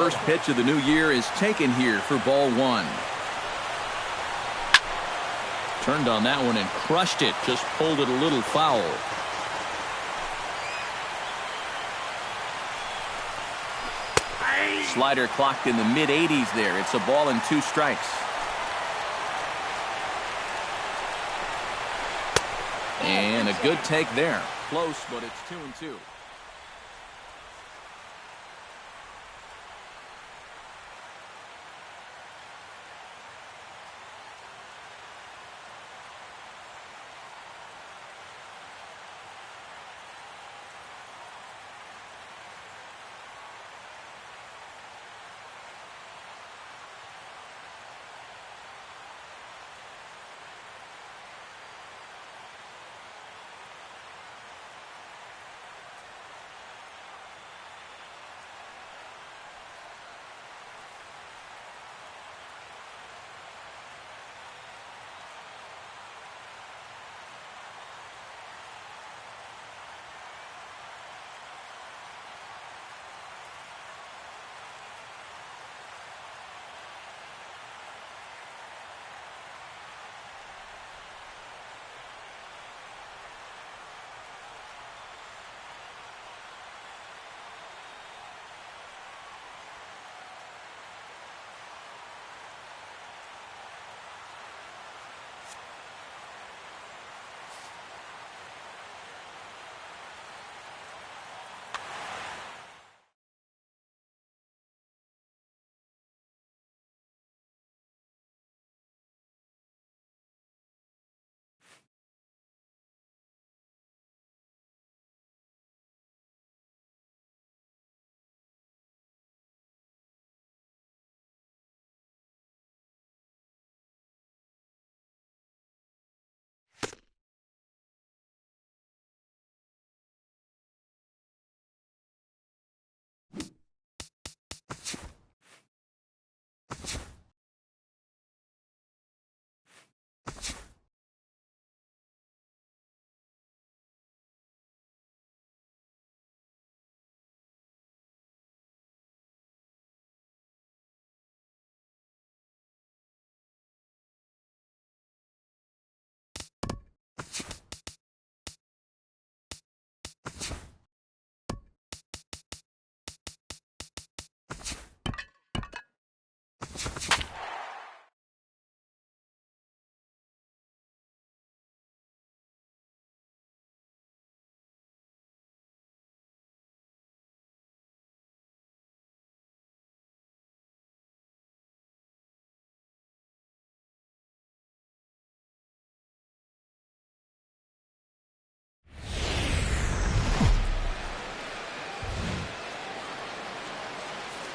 first pitch of the new year is taken here for ball one. Turned on that one and crushed it. Just pulled it a little foul. Slider clocked in the mid-80s there. It's a ball and 2 strikes. And a good take there. Close, but it's 2-2.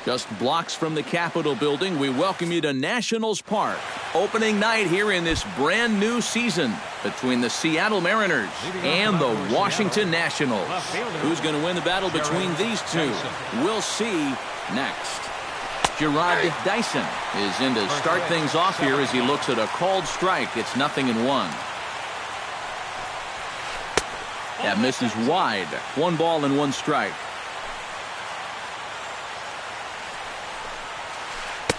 Just blocks from the Capitol building, we welcome you to Nationals Park. Opening night here in this brand new season between the Seattle Mariners and the Washington Nationals. Who's going to win the battle between these two? We'll see next. Gerard Dyson is in to start things off here as he looks at a called strike. It's 0-1. That misses wide. 1 ball and 1 strike.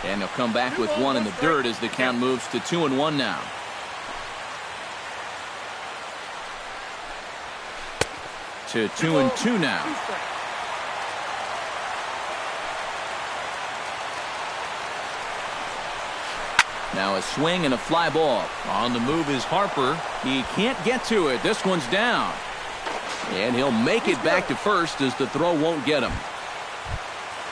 And he'll come back with 1 in the dirt as the count moves to 2-1 now. To 2-2 now. Now a swing and a fly ball. On the move is Harper. He can't get to it. This one's down. And he'll make it back to first as the throw won't get him.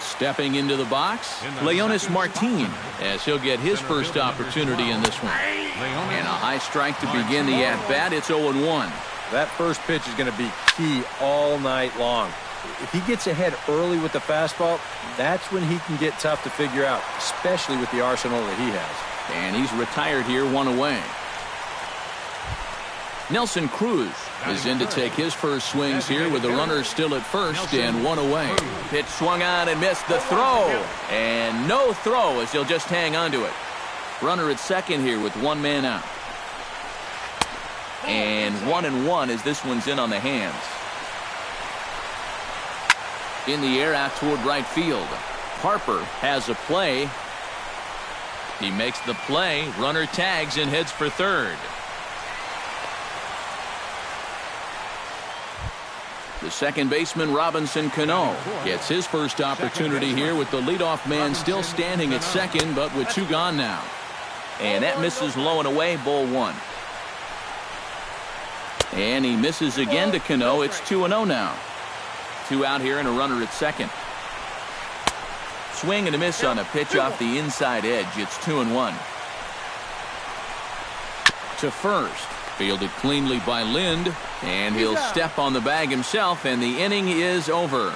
Stepping into the box, Leonis Martin, as he'll get his first opportunity in this one. And a high strike to begin the at-bat. It's 0-1. That first pitch is going to be key all night long. If he gets ahead early with the fastball, that's when he can get tough to figure out, especially with the arsenal that he has. And he's retired here, 1 away. Nelson Cruz is in to take his first swings here with the runner still at first and 1 away. Pitch swung on and missed the throw. And no throw as he'll just hang on to it. Runner at second here with 1 man out. And 1-1 as this one's in on the hands. In the air out toward right field. Harper has a play. He makes the play. Runner tags and heads for third. The second baseman, Robinson Cano, gets his first opportunity here with the leadoff man still standing at second, but with two gone now. And that misses low and away, ball one. And he misses again to Cano. It's 2-0 now. Two out here and a runner at second. Swing and a miss on a pitch off the inside edge. It's 2-1. To first. Fielded cleanly by Lind. And he'll step on the bag himself, and the inning is over.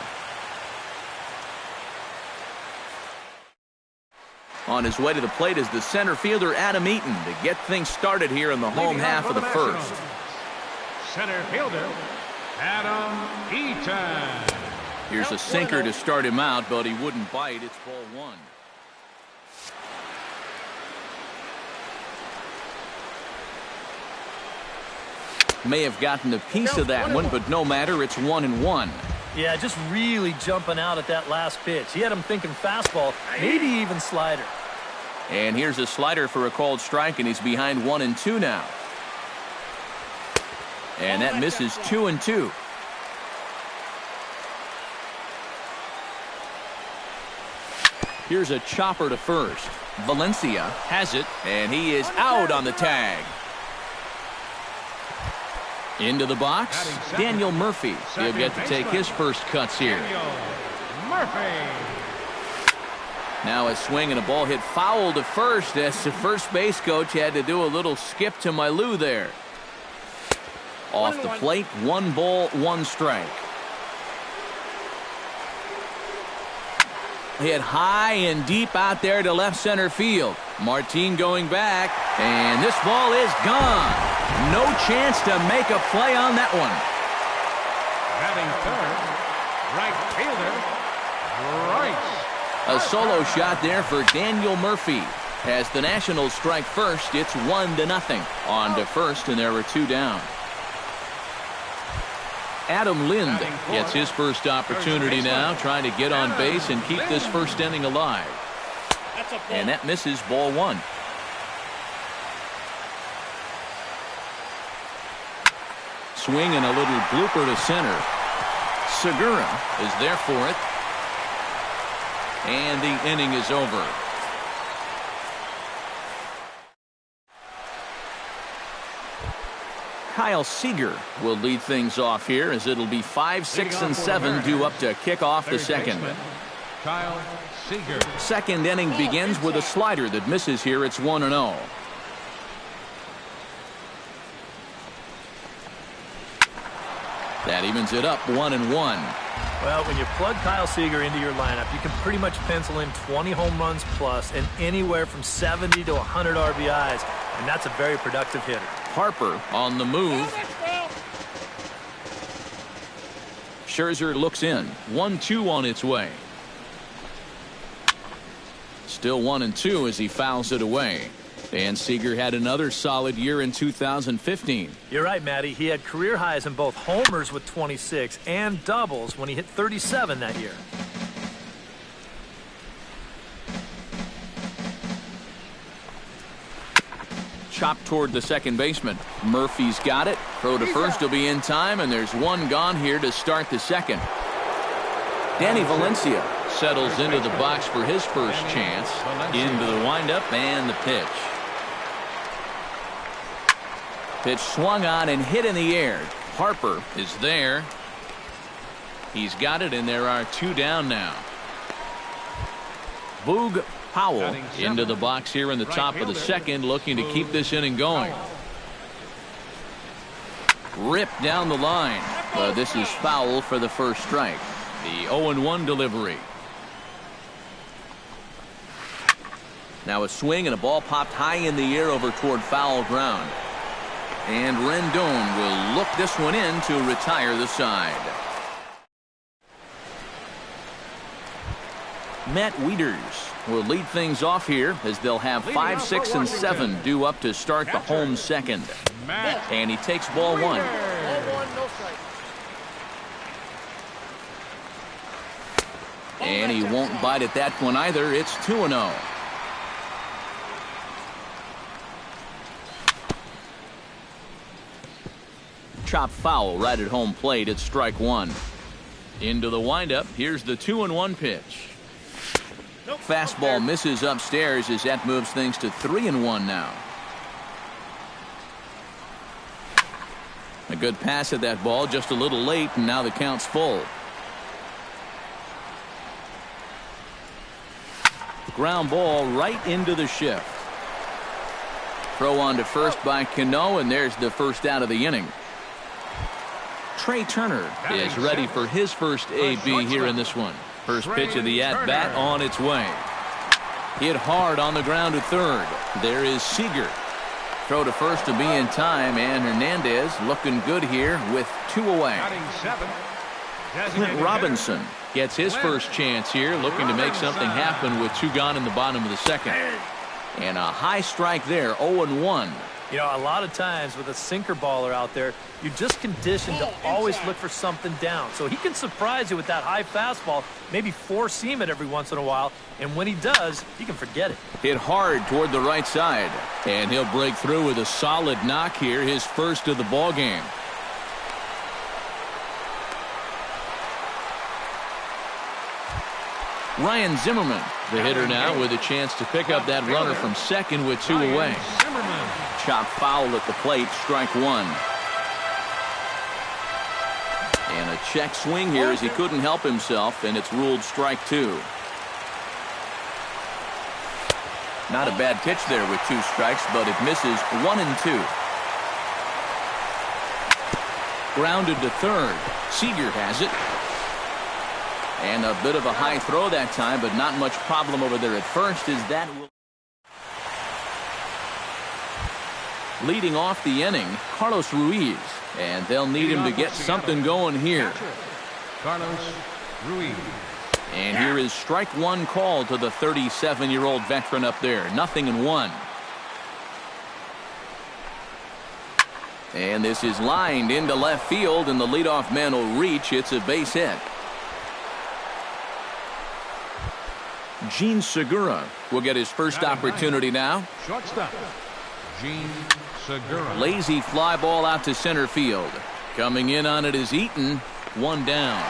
On his way to the plate is the center fielder, Adam Eaton, to get things started here in the home half of the first. Center fielder, Adam Eaton. Here's a sinker to start him out, but he wouldn't bite. It's ball one. May have gotten a piece of that one, but no matter. It's 1-1. Yeah, just really jumping out at that last pitch. He had him thinking fastball, maybe even slider. And here's a slider for a called strike, and he's behind 1-2 now. And that misses 2-2. Here's a chopper to first. Valencia has it, and he is out on the tag. Into the box, Daniel Murphy. He'll get to take his first cuts here. Now a swing and a ball hit foul to first as the first base coach had to do a little skip to my Lou there. Off the plate, 1 ball, 1 strike. Hit high and deep out there to left center field. Martin going back, and this ball is gone. No chance to make a play on that one. Batting third, right fielder, Bryce. A solo shot there for Daniel Murphy. As the Nationals strike first, it's 1-0. On to first, and there are 2 down. Adam Lind gets his first opportunity now, trying to get on base and keep this first inning alive. And that misses, ball one. Swing and a little blooper to center. Segura is there for it. And the inning is over. Kyle Seager will lead things off here as it'll be 5, 6, and 7 due up to kick off the second. Kyle Seager. Second inning begins with a slider that misses here. It's 1-0. That evens it up 1-1. Well, when you plug Kyle Seager into your lineup, you can pretty much pencil in 20 home runs plus and anywhere from 70 to 100 RBIs, and that's a very productive hitter. Harper on the move. Scherzer looks in. 1-2 on its way. Still 1-2 as he fouls it away. And Seager had another solid year in 2015. You're right, Matty. He had career highs in both homers with 26 and doubles when he hit 37 that year. Chopped toward the second baseman. Murphy's got it. Throw to first will be in time, and there's 1 gone here to start the second. Danny Valencia settles into the box for his first chance. Into the windup and the pitch. Pitch swung on and hit in the air. Harper is there. He's got it, and there are 2 down now. Boog Powell into the box here in the top of the second, looking to keep this inning going. Ripped down the line, but this is foul for the first strike. The 0-1 delivery. Now a swing and a ball popped high in the air over toward foul ground. And Rendon will look this one in to retire the side. Matt Wieters will lead things off here as they'll have 5, 6, and 7 due up to start the home second. And he takes ball one. And he won't bite at that one either. It's 2-0. Chop foul right at home plate. It's strike one. Into the windup. Here's the 2-1 pitch. Fastball misses upstairs as that moves things to 3-1 now. A good pass at that ball, just a little late, and now the count's full. Ground ball right into the shift. Throw on to first by Cano, and there's the first out of the inning. Trey Turner is ready for his first AB here in this one. First pitch of the at-bat on its way. Hit hard on the ground to third. There is Seager. Throw to first to be in time, and Hernandez looking good here with 2 away. Clint Robinson gets his first chance here, looking to make something happen with 2 gone in the bottom of the second. And a high strike there, 0-1. You know, a lot of times with a sinker baller out there, you're just conditioned to always look for something down. So he can surprise you with that high fastball, maybe four-seam it every once in a while, and when he does, you can forget it. Hit hard toward the right side, and he'll break through with a solid knock here, his first of the ball game. Ryan Zimmerman, the hitter now, with a chance to pick up that runner from second with 2 away. Chop foul at the plate, strike one. And a check swing here as he couldn't help himself, and it's ruled strike 2. Not a bad pitch there with 2 strikes, but it misses 1-2. Grounded to third. Seager has it. And a bit of a high throw that time, but not much problem over there at first as that will. Leading off the inning, Carlos Ruiz. And they'll need him to get something going here. Carlos Ruiz. And here is strike one called to the 37-year-old veteran up there. 0-1. And this is lined into left field, and the leadoff man will reach. It's a base hit. Gene Segura will get his first opportunity now. Shortstop, Gene Segura. Lazy fly ball out to center field. Coming in on it is Eaton. 1 down.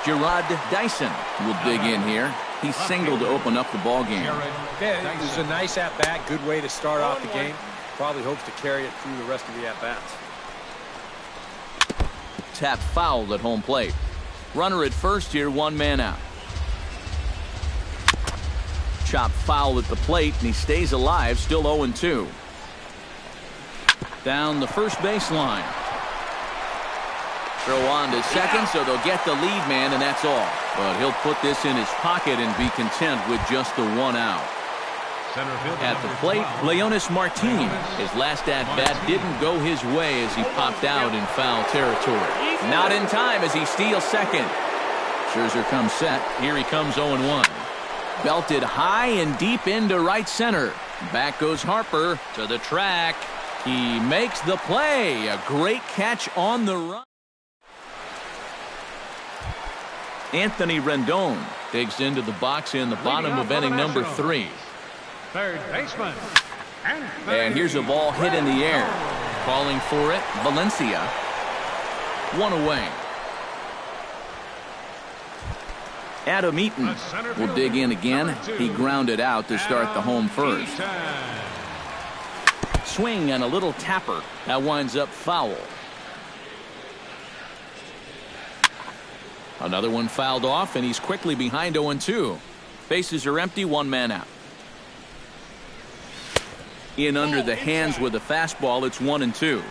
Gerard Dyson will dig in here. He singled to open up the ball game. Yeah, it was a nice at-bat. Good way to start off the game. Probably hopes to carry it through the rest of the at-bats. Tap fouled at home plate. Runner at first here, 1 man out. Chop foul at the plate, and he stays alive, still 0-2. Down the first baseline. Throw on to second, so they'll get the lead man, and that's all. But he'll put this in his pocket and be content with just the 1 out. At the plate, Leonis Martin. His last at-bat didn't go his way as he popped out in foul territory. Not in time as he steals second. Scherzer comes set. Here he comes 0-1. Belted high and deep into right center. Back goes Harper to the track. He makes the play. A great catch on the run. Anthony Rendon digs into the box in the bottom of inning number 3. Third baseman. And here's a ball hit in the air. Calling for it, Valencia. 1 away. Adam Eaton will dig in again. He grounded out to start the home first. Swing and a little tapper. That winds up foul. Another one fouled off, and he's quickly behind 0-2. Bases are empty, 1 man out. In under the hands with a fastball, it's 1-2.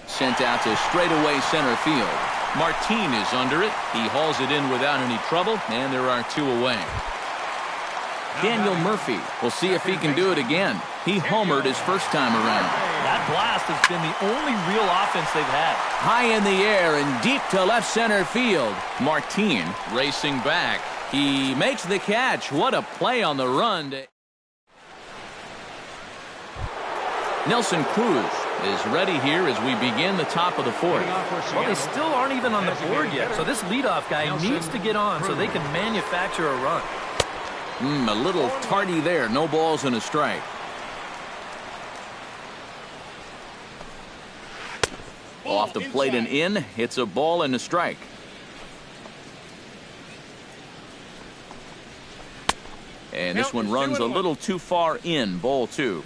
Sent out to straightaway center field. Martin is under it. He hauls it in without any trouble, and there are 2 away. Daniel Murphy will see if he can do it again. He homered his first time around. That blast has been the only real offense they've had. High in the air and deep to left center field. Martin racing back. He makes the catch. What a play on the run. Nelson Cruz is ready here as we begin the top of the fourth. Well, they still aren't even on the board yet, so this leadoff guy needs to get on so they can manufacture a run. A little tardy there. No balls and a strike. Off the plate and in. It's a ball and a strike. And this one runs a little too far in. Ball 2.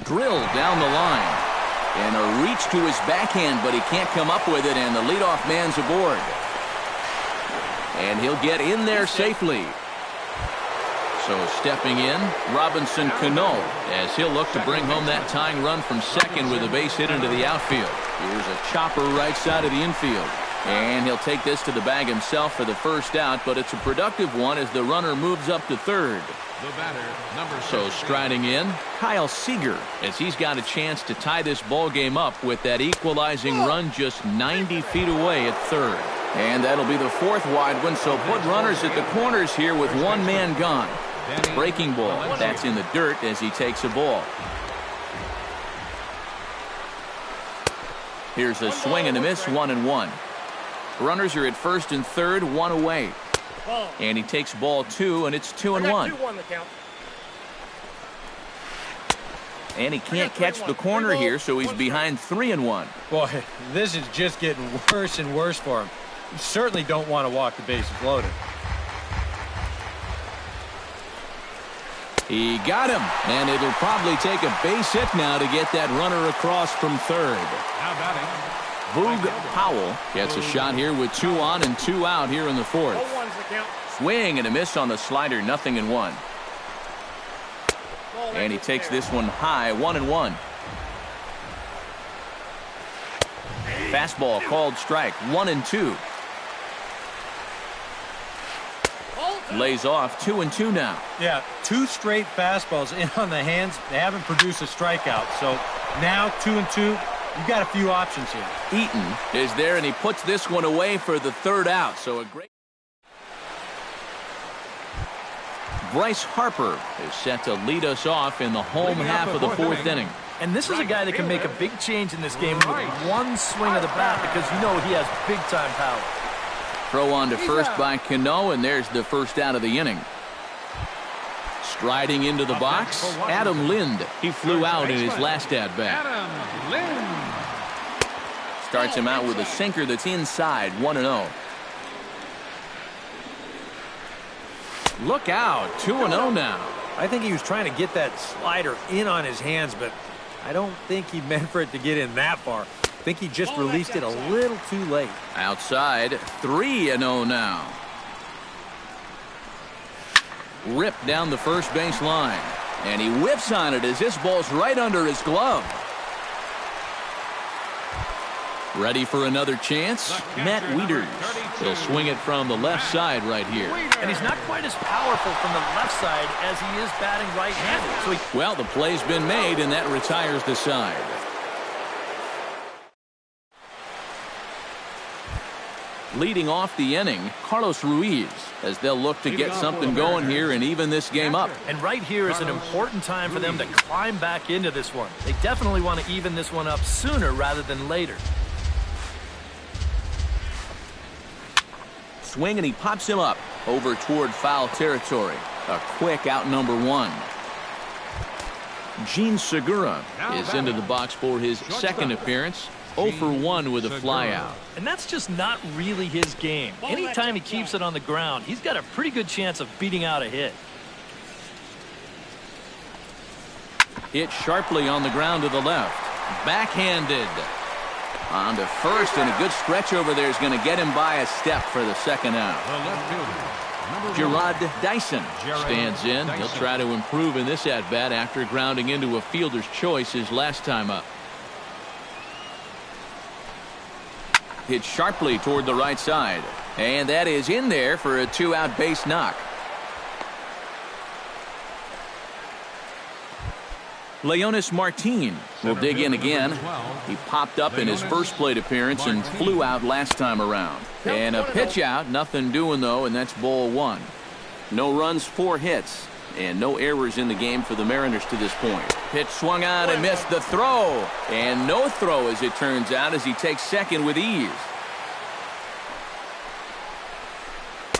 Drilled down the line. And a reach to his backhand, but he can't come up with it, and the leadoff man's aboard. And he'll get in there safely. So stepping in, Robinson Cano, as he'll look to bring home that tying run from second with a base hit into the outfield. Here's a chopper right side of the infield. And he'll take this to the bag himself for the first out, but it's a productive one as the runner moves up to third. The batter, number So striding in, Kyle Seager, as he's got a chance to tie this ball game up with that equalizing run just 90 feet away at third. And that'll be the fourth wide one, so put runners at the corners here with one man gone. Breaking ball, that's in the dirt as he takes a ball. Here's a swing and a miss, 1-1. Runners are at first and third, one away. And he takes ball 2, and it's 2-1. And he can't catch the corner here, so he's behind 3-1. Boy, this is just getting worse and worse for him. You certainly don't want to walk the bases loaded. He got him, and it'll probably take a base hit now to get that runner across from third. Now batting. Boog Powell gets a shot here with 2 on and 2 out here in the fourth. Swing and a miss on the slider, 0-1. And he takes this one high, 1-1. Fastball called strike, 1-2. Lays off, 2-2 now. Yeah, 2 straight fastballs in on the hands. They haven't produced a strikeout, so now 2-2. You've got a few options here. Eaton is there, and he puts this one away for the third out. So a great. Bryce Harper is set to lead us off in the home half of the fourth inning. And this is a guy that can make a big change in this game with one swing of the bat because you know he has big-time power. Throw on to first by Cano, and there's the first out of the inning. Striding into the box, Adam Lind. He flew out in his last at-bat. Adam Lind. Starts him out with a sinker that's inside, 1-0. Look out, 2-0 now. I think he was trying to get that slider in on his hands, but I don't think he meant for it to get in that far. I think he just released it a little too late. Outside, 3-0 now. Ripped down the first base line. And he whips on it as this ball's right under his glove. Ready for another chance? Matt Wieters. He'll swing it from the left side right here. And he's not quite as powerful from the left side as he is batting right-handed. So well, the play's been made, and that retires the side. Leading off the inning, Carlos Ruiz, as they'll look to get something going here and even this game up. And right here is an important time for them to climb back into this one. They definitely want to even this one up sooner rather than later. Swing, and he pops him up over toward foul territory. A quick out, number 1. Gene Segura is into the box for his second appearance. 0 for 1 with a flyout. And that's just not really his game. Anytime he keeps it on the ground, he's got a pretty good chance of beating out a hit. Hit sharply on the ground to the left. Backhanded. On to first, and a good stretch over there is going to get him by a step for the second out. Gerard Dyson stands in. He'll try to improve in this at-bat after grounding into a fielder's choice his last time up. Hit sharply toward the right side. And that is in there for a 2-out base knock. Leonis Martin will dig in again. He popped up in his first plate appearance and flew out last time around. And a pitch out, nothing doing though, and that's ball 1. No runs, 4 hits. And no errors in the game for the Mariners to this point. Pitch swung on and missed the throw. And no throw, as it turns out, as he takes second with ease.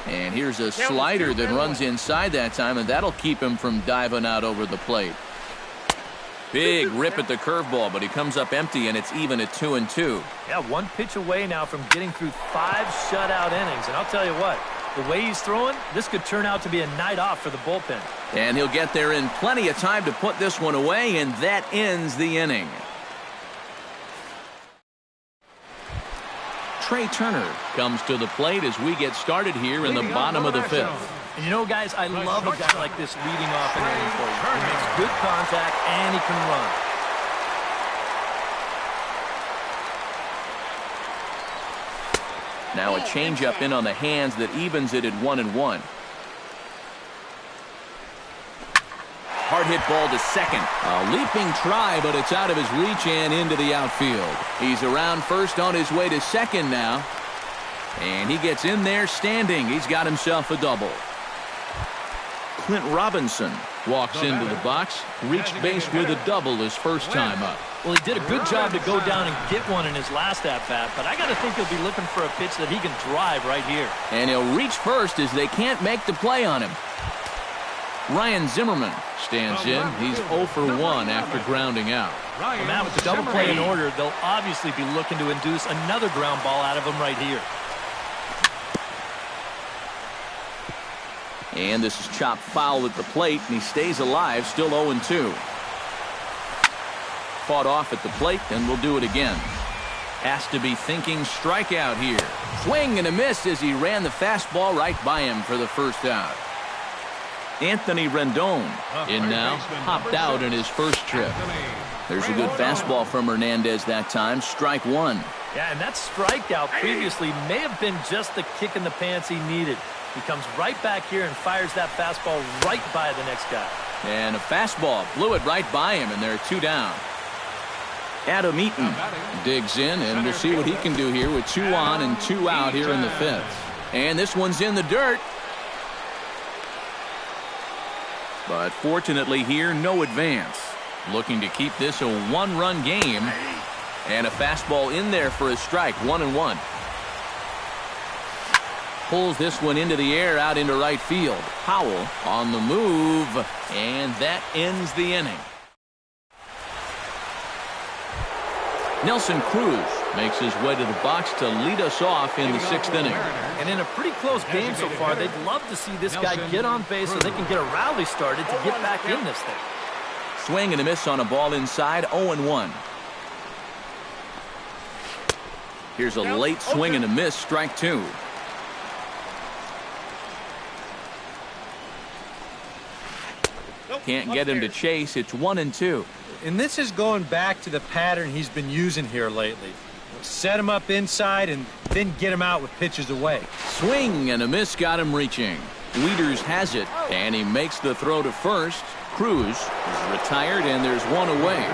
And here's a slider that runs inside that time, and that'll keep him from diving out over the plate. Big rip at the curveball, but he comes up empty, and it's even at 2-2. Yeah, one pitch away now from getting through 5 shutout innings. And I'll tell you what, the way he's throwing, this could turn out to be a night off for the bullpen. And he'll get there in plenty of time to put this one away, and that ends the inning. Trey Turner comes to the plate as we get started here in the bottom of the 5th. And you know, guys, I love a guy like this leading off an inning for you. He makes good contact, and he can run. Now a changeup in on the hands that evens it at 1-1. Hard hit ball to second. A leaping try, but it's out of his reach and into the outfield. He's around first on his way to second now. And he gets in there standing. He's got himself a double. Clint Robinson walks into the box, reached base with a double his first time up. Well, he did a good job to go down and get one in his last at-bat, but I got to think he'll be looking for a pitch that he can drive right here. And he'll reach first as they can't make the play on him. Ryan Zimmerman stands in. He's 0 for 1 after grounding out. Well, now with the double play in order, they'll obviously be looking to induce another ground ball out of him right here. And this is chopped foul at the plate, and he stays alive, still 0-2. Fought off at the plate, and we'll do it again. Has to be thinking strikeout here. Swing and a miss as he ran the fastball right by him for the first out. Anthony Rendon in now, hopped out in his first trip. There's a good fastball from Hernandez that time, strike 1. Yeah, and that strikeout previously may have been just the kick in the pants he needed. He comes right back here and fires that fastball right by the next guy. And a fastball blew it right by him, and there are 2 down. Adam Eaton digs in, and we'll see what he can do here with 2 on and 2 out here in the 5th. And this one's in the dirt. But fortunately here, no advance. Looking to keep this a 1-run game. And a fastball in there for a strike, 1-1. Pulls this one into the air out into right field. Howell on the move, and that ends the inning. Nelson Cruz makes his way to the box to lead us off in the 6th inning. And in a pretty close game so far, they'd love to see this guy get on base so they can get a rally started to get back in this thing. Swing and a miss on a ball inside, 0-1. Here's a late swing and a miss, strike 2. Can't get him to chase. It's 1-2. And this is going back to the pattern he's been using here lately. Set him up inside and then get him out with pitches away. Swing and a miss got him reaching. Wieters has it, and he makes the throw to first. Cruz is retired, and there's 1 away.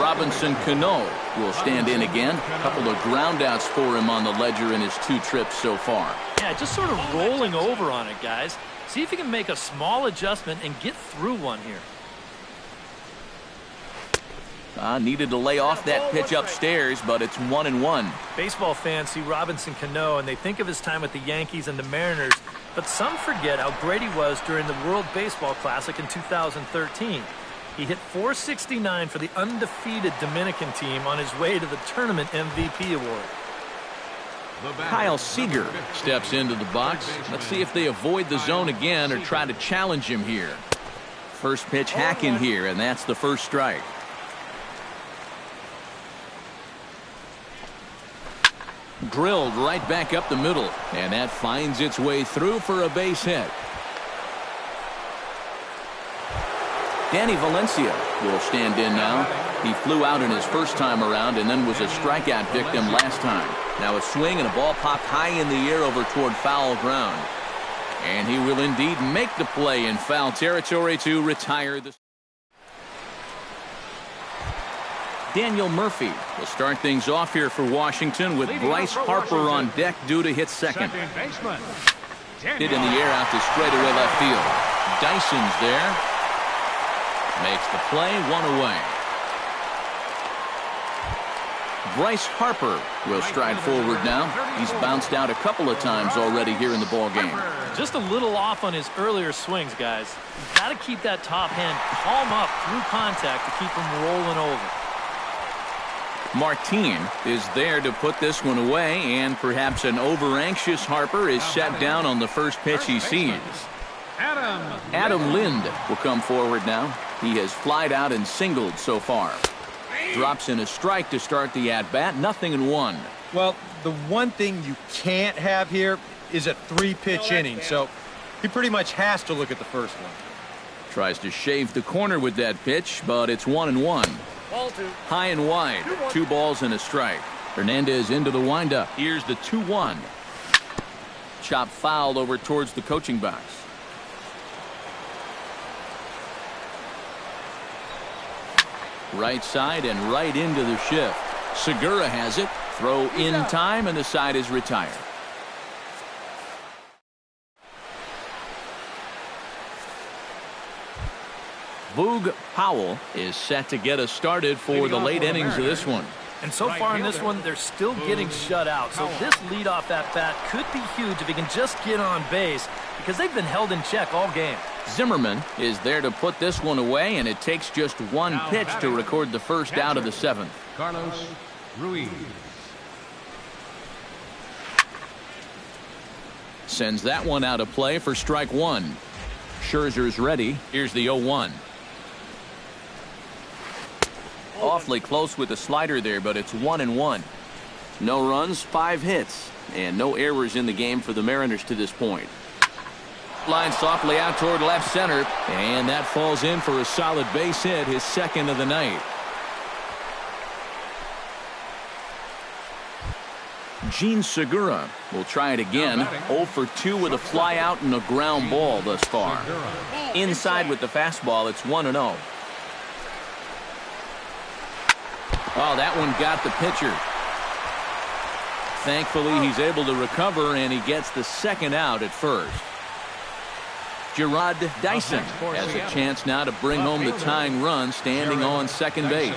Robinson Cano will stand in again. A couple of groundouts for him on the ledger in his 2 trips so far. Yeah, just sort of rolling over on it, guys. See if he can make a small adjustment and get through one here. Needed to lay off that pitch upstairs, but it's 1-1. Baseball fans see Robinson Cano, and they think of his time with the Yankees and the Mariners, but some forget how great he was during the World Baseball Classic in 2013. He hit .469 for the undefeated Dominican team on his way to the tournament MVP award. Kyle Seager steps into the box. Let's see if they avoid the zone again or try to challenge him here. First pitch hack in here, and that's the first strike. Drilled right back up the middle, and that finds its way through for a base hit. Danny Valencia will stand in now. He flew out in his first time around and then was a strikeout victim last time. Now a swing and a ball popped high in the air over toward foul ground. And he will indeed make the play in foul territory to retire the... Daniel Murphy will start things off here for Washington with Bryce Harper on deck due to hit second. Hit in the air out to straightaway left field. Dyson's there. Makes the play, 1 away. Bryce Harper will stride forward now. He's bounced out a couple of times already here in the ball game. Just a little off on his earlier swings, guys. You've got to keep that top hand palm up through contact to keep him rolling over. Martin is there to put this one away, and perhaps an over-anxious Harper is set down on the first pitch he sees. Adam Lind will come forward now. He has flied out and singled so far. Drops in a strike to start the at-bat, 0-1. Well, the one thing you can't have here is a 3-pitch inning, so he pretty much has to look at the first one. Tries to shave the corner with that pitch, but it's 1-1. High and wide, 2 balls and a strike. Hernandez into the windup. Here's the 2-1. Chop fouled over towards the coaching box. Right side and right into the shift. Segura has it. Throw in time, and the side is retired. Boog Powell is set to get us started for the late innings of this one. And so far in this one, they're still getting shut out. So this leadoff at-bat could be huge if he can just get on base, because they've been held in check all game. Zimmerman is there to put this one away, and it takes just 1 pitch to record the first out of the 7th. Carlos Ruiz. Sends that one out of play for strike 1. Scherzer's ready. Here's the 0-1. Awfully close with the slider there, but it's 1-1. No runs, 5 hits, and no errors in the game for the Mariners to this point. Line softly out toward left center, and that falls in for a solid base hit, his second of the night. Gene Segura will try it again. 0 for 2 with a fly out and a ground ball thus far. Inside with the fastball, it's 1-0. Oh, that one got the pitcher. Thankfully, he's able to recover, and he gets the second out at first. Gerard Dyson has a chance now to bring home the tying run, standing on second base.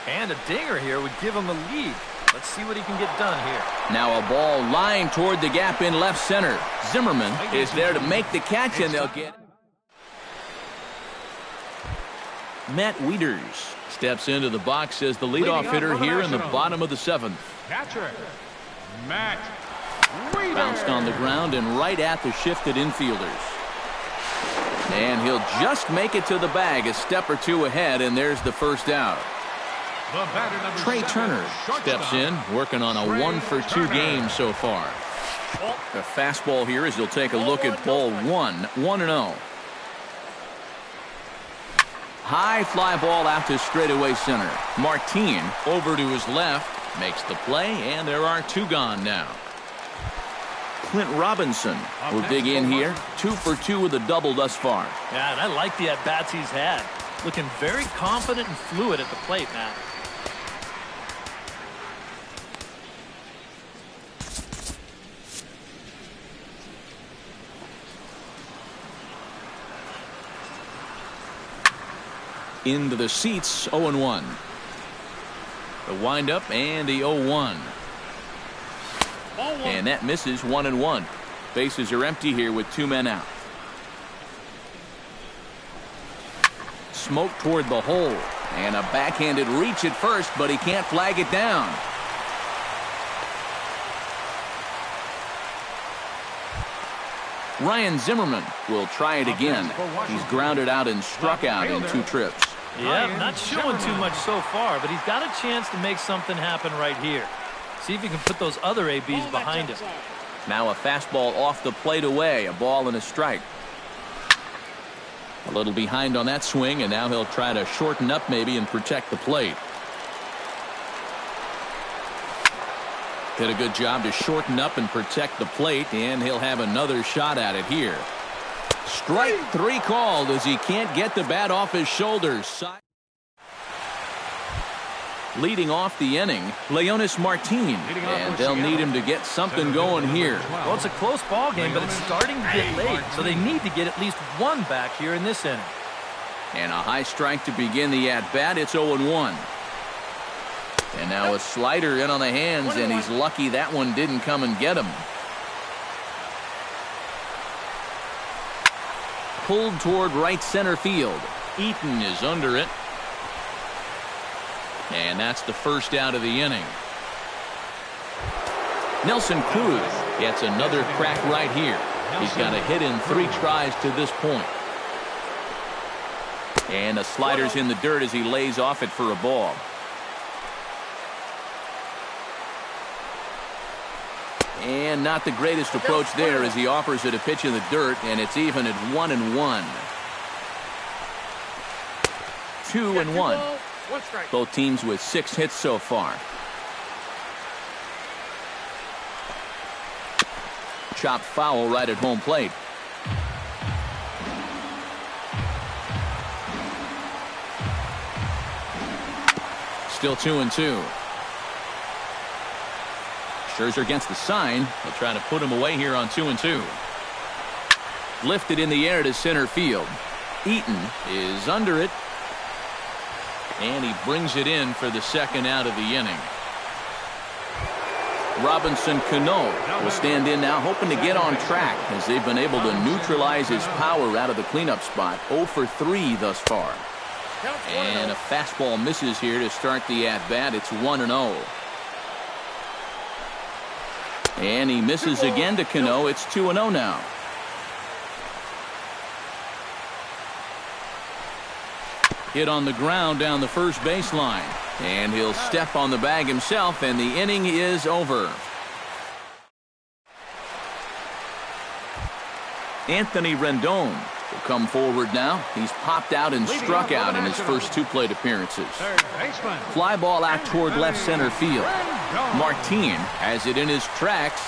And a dinger here would give him the lead. Let's see what he can get done here. Now a ball lying toward the gap in left center. Zimmerman is there to make the catch, and they'll get it. Matt Wieters steps into the box as the leadoff hitter here in the bottom of the 7th. Catcher, Matt Wieters. Bounced on the ground and right at the shifted infielders. And he'll just make it to the bag, a step or 2 ahead, and there's the first out. Trey Turner steps in, working on a 1 for 2 game so far. The fastball here as he'll take a look at ball 1, 1-0. High fly ball out to straightaway center. Martin over to his left, makes the play, and there are 2 gone now. Clint Robinson will dig in here. 2 for 2 with a double thus far. Yeah, and I like the at-bats he's had. Looking very confident and fluid at the plate, Matt. Into the seats, 0-1. The windup and the 0-1. And that misses, 1-1. Bases are empty here with 2 men out. Smoke toward the hole. And a backhanded reach at first, but he can't flag it down. Ryan Zimmerman will try it again. He's grounded out and struck out in 2 trips. Yeah, not showing too much so far, but he's got a chance to make something happen right here. See if he can put those other ABs behind him. Now a fastball off the plate away, a ball and a strike. A little behind on that swing, and now he'll try to shorten up maybe and protect the plate. Did a good job to shorten up and protect the plate, and he'll have another shot at it here. Strike 3 called as he can't get the bat off his shoulders. Leading off the inning, Leonis Martin, and they'll need him to get something going here. Well, it's a close ball game, but it's starting to get late, so they need to get at least one back here in this inning. And a high strike to begin the at-bat. It's 0-1. And now a slider in on the hands, and he's lucky that one didn't come and get him. Pulled toward right center field. Eaton is under it. And that's the first out of the inning. Nelson Cruz gets another crack right here. He's got a hit in 3 tries to this point. And the slider's in the dirt as he lays off it for a ball. And not the greatest approach there as he offers it a pitch in the dirt, and it's even at 1-1. 2-1. Both teams with 6 hits so far. Chopped foul right at home plate. Still 2-2. Scherzer against the sign. He'll try to put him away here on 2-2. Lifted in the air to center field. Eaton is under it. And he brings it in for the second out of the inning. Robinson Cano will stand in now, hoping to get on track as they've been able to neutralize his power out of the cleanup spot. 0 for 3 thus far. And a fastball misses here to start the at-bat. It's 1-0. And he misses again to Cano. It's 2-0 now. Hit on the ground down the first baseline. And he'll step on the bag himself, and the inning is over. Anthony Rendon will come forward now. He's popped out and struck out in his first 2 plate appearances. Fly ball out toward left center field. Martin has it in his tracks.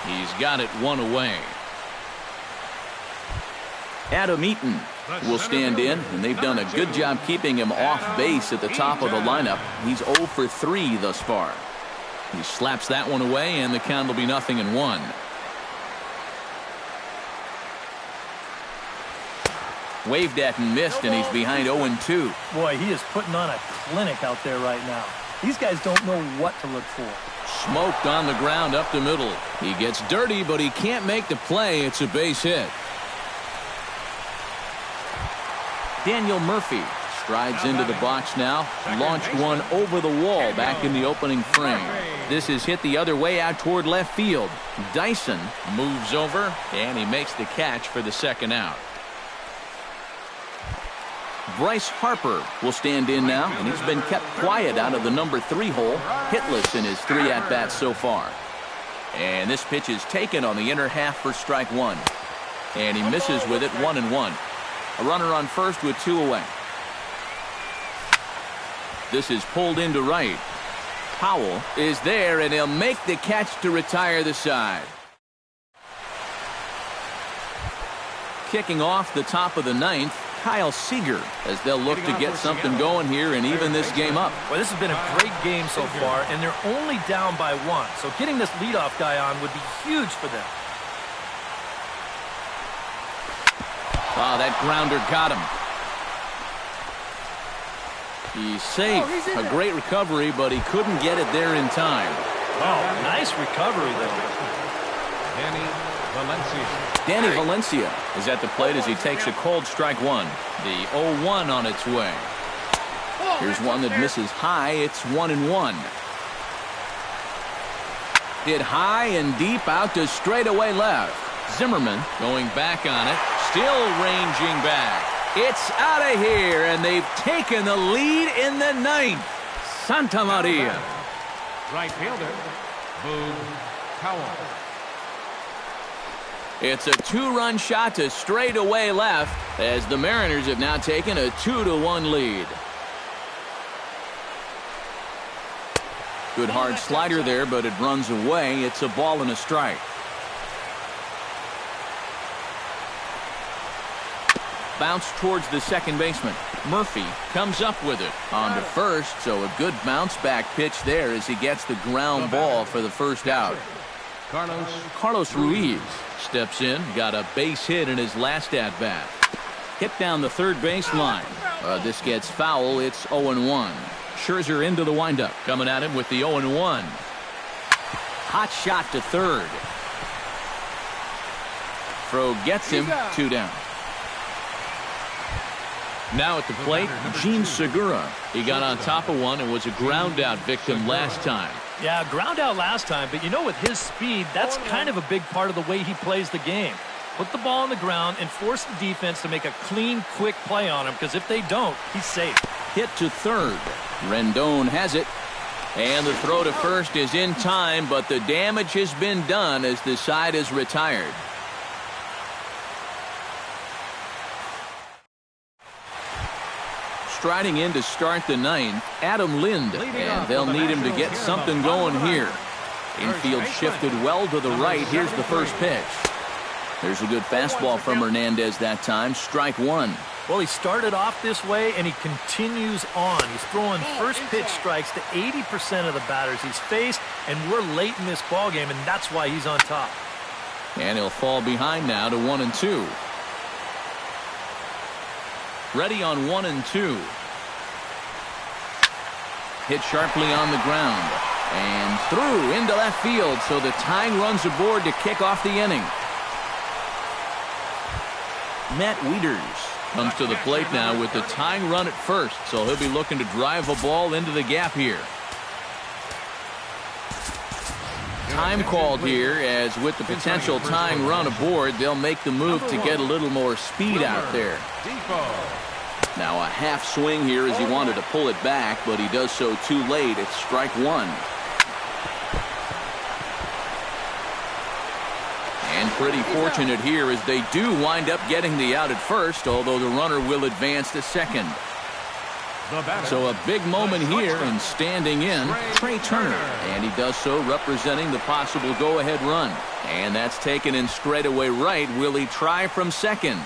He's got it 1 away. Adam Eaton will stand in, and they've done a good job keeping him off base at the top of the lineup. He's 0 for 3 thus far. He slaps that one away, and the count will be 0-1. Waved at and missed, and he's behind 0-2. Boy, he is putting on a clinic out there right now. These guys don't know what to look for. Smoked on the ground up the middle. He gets dirty, but he can't make the play. It's a base hit. Daniel Murphy strides into the box now. Launched one over the wall back in the opening frame. This is hit the other way out toward left field. Dyson moves over, and he makes the catch for the second out. Bryce Harper will stand in now, and he's been kept quiet out of the number 3 hole. Hitless in his 3 at-bats so far. And this pitch is taken on the inner half for strike 1. And he misses with it, 1-1. A runner on first with 2 away. This is pulled into right. Powell is there, and he'll make the catch to retire the side. Kicking off the top of the 9th, Kyle Seager, as they'll look to get something going here and even this game up. Well, this has been a great game so far, and they're only down by 1. So getting this leadoff guy on would be huge for them. Oh, that grounder got him. He's safe. A great recovery, but he couldn't get it there in time. Oh, nice recovery, though. Danny Valencia is at the plate as he takes a cold strike 1. The 0-1 on its way. Here's one that misses high. It's 1-1. Hit high and deep out to straightaway left. Zimmerman going back on it. Still ranging back. It's out of here, and they've taken the lead in the 9th. Santa Maria. Right fielder, Boog Powell. It's a 2-run shot to straightaway left as the Mariners have now taken a 2-1 lead. Good hard slider there, but it runs away. It's a ball and a strike. Bounce towards the second baseman. Murphy comes up with it on to first, so a good bounce back pitch there as he gets the ground ball for the first out. Carlos Ruiz steps in, got a base hit in his last at-bat. Hit down the third base line. This gets foul. It's 0-1. Scherzer into the windup. Coming at him with the 0-1. Hot shot to third. Throw gets him. 2 down. Now at the plate, Gene Segura. He got on top of one and was a ground out victim last time. Yeah, ground out last time, but you know, with his speed, that's kind of a big part of the way he plays the game. Put the ball on the ground and force the defense to make a clean, quick play on him, because if they don't, he's safe. Hit to third. Rendon has it. And the throw to first is in time, but the damage has been done as the side is retired. Striding in to start the ninth, Adam Lind, and they'll need him to get something going here. Infield shifted well to the right. Here's the first pitch. There's a good fastball from Hernandez that time. Strike one. Well, he started off this way, and he continues on. He's throwing first pitch strikes to 80% of the batters he's faced, and we're late in this ballgame, and that's why he's on top. And he'll fall behind now to 1-2. Ready on 1-2. Hit sharply on the ground. And through into left field, so the tying run's aboard to kick off the inning. Matt Wieters comes to the plate now with the tying run at first, so he'll be looking to drive a ball into the gap here. Time called here, as with the potential tying run aboard, they'll make the move to get a little more speed out there. Now a half swing here as he wanted to pull it back, but he does so too late. It's strike one. And pretty fortunate here as they do wind up getting the out at first, although the runner will advance to second. So a big moment here, and standing in, Trey Turner. And he does so representing the possible go-ahead run. And that's taken in straightaway right. Will he try from second?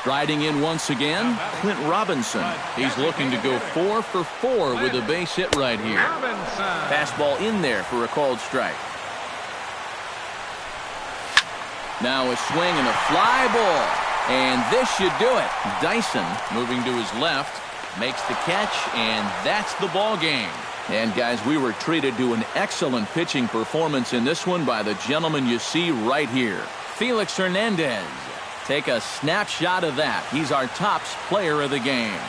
Striding in once again, Clint Robinson. He's looking to go 4 for 4 with a base hit right here. Fastball in there for a called strike. Now a swing and a fly ball. And this should do it. Dyson moving to his left, makes the catch, and that's the ball game. And guys, we were treated to an excellent pitching performance in this one by the gentleman you see right here, Felix Hernandez. Take a snapshot of that. He's our tops player of the game.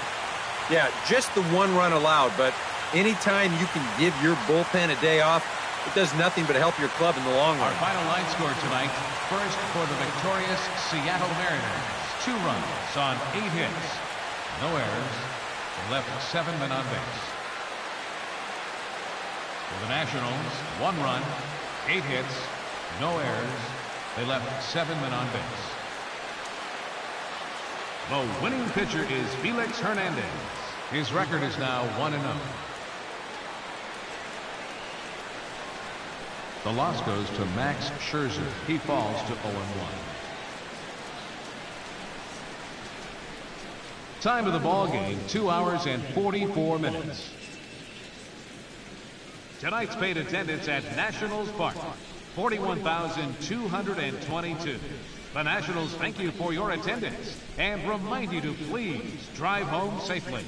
Yeah, just the one run allowed, but anytime you can give your bullpen a day off, it does nothing but help your club in the long run. Our final line score tonight, first for the victorious Seattle Mariners. 2 runs on 8 hits. No errors. They left 7 men on base. For the Nationals, 1 run, 8 hits, no errors. They left 7 men on base. The winning pitcher is Felix Hernandez. His record is now 1-0. The loss goes to Max Scherzer. He falls to 0-1. Time of the ball game, 2 hours and 44 minutes. Tonight's paid attendance at Nationals Park, 41,222. The Nationals thank you for your attendance and remind you to please drive home safely.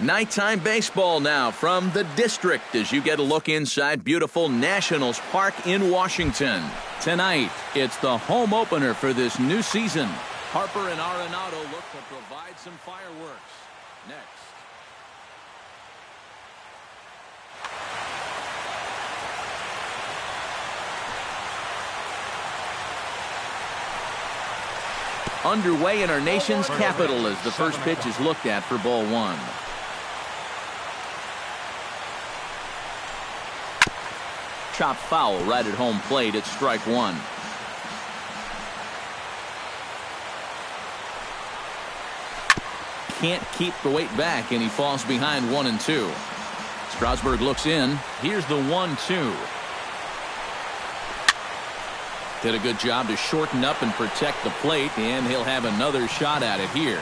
Nighttime baseball now from the district as you get a look inside beautiful Nationals Park in Washington. Tonight, it's the home opener for this new season. Harper and Arenado look to provide some fireworks. Next. Underway in our nation's capital as the first pitch is looked at for ball one. Chop foul right at home plate. It's strike one. Can't keep the weight back, and he falls behind 1-2. Strasburg looks in. Here's the 1-2. Did a good job to shorten up and protect the plate, and he'll have another shot at it here.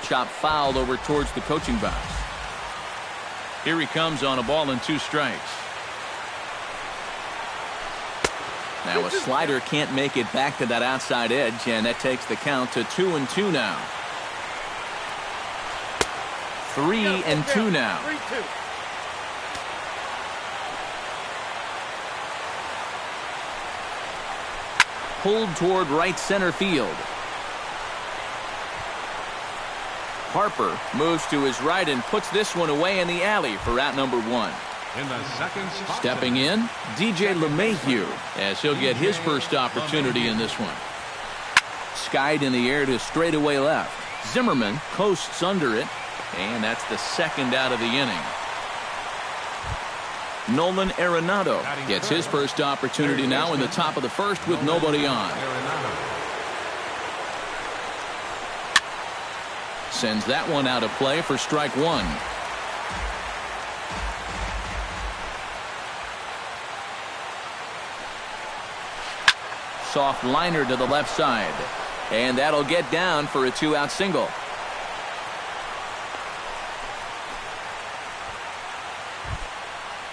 Chop fouled over towards the coaching box. Here he comes on a ball and 2 strikes. Now a slider can't make it back to that outside edge, and that takes the count to 2-2 now. 3-2 now. 3-2. Pulled toward right center field. Harper moves to his right and puts this one away in the alley for out number 1. In the second spot, Stepping in, DJ LeMahieu, as he'll get his first opportunity in this one. Skied in the air to straightaway left. Zimmerman coasts under it, and that's the second out of the inning. Nolan Arenado gets his first opportunity now in the top of the first with nobody on. Sends that one out of play for strike one. Soft liner to the left side. And that'll get down for a 2-out single.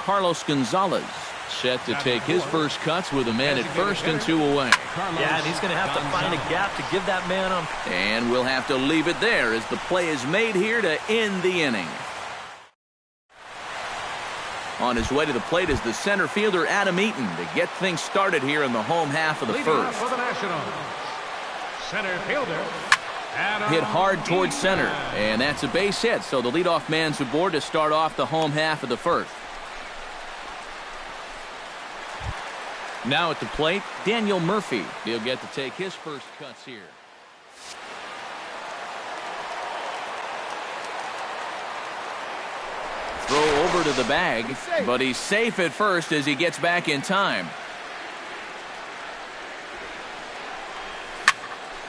Carlos Gonzalez set to take his first cuts with a man at first and 2 away. Yeah, and he's going to have to find a gap to give that man a... And we'll have to leave it there as the play is made here to end the inning. On his way to the plate is the center fielder Adam Eaton to get things started here in the home half of the first. For the Nationals, center fielder Adam Hit hard towards Eaton. center, and that's a base hit, so the leadoff man's aboard to start off the home half of the first. Now at the plate, Daniel Murphy. He'll get to take his first cuts here. Throw over to the bag, but he's safe at first as he gets back in time.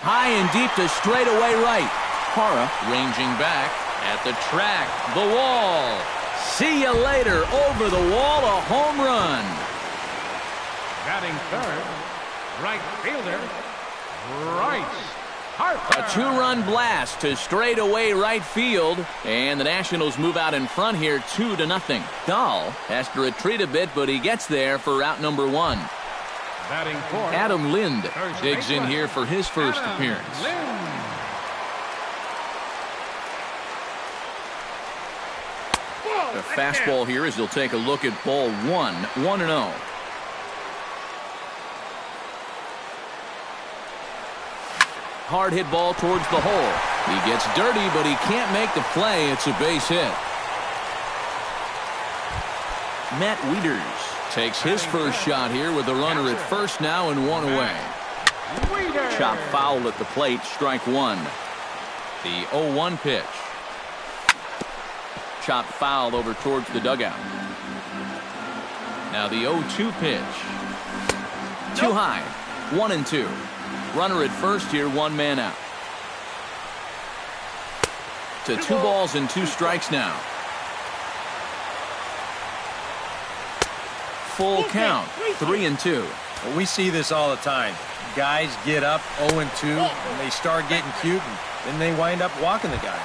High and deep to straightaway right. Hara ranging back at the track, the wall. See you later. Over the wall, a home run. Batting third, right fielder, Bryce Harper. A 2-run blast to straightaway right field, and the Nationals move out in front here 2-0. Dahl has to retreat a bit, but he gets there for out number 1. Batting fourth, Adam Lind first digs in baseman, here for his first Adam appearance. Lind. The fastball here as he'll take a look at ball 1, 1-0. Hard hit ball towards the hole. He gets dirty, but he can't make the play. It's a base hit. Matt Wieters takes his first shot here with the runner at first now and 1 away. Chop foul at the plate, strike 1. The 0-1 pitch. Chop foul over towards the dugout. Now the 0-2 pitch. Too high. 1-2. Runner at first here, 1 man out. To 2 balls and 2 strikes now. Full count, 3-2. Well, we see this all the time. Guys get up 0-2, and they start getting cute, and then they wind up walking the guy.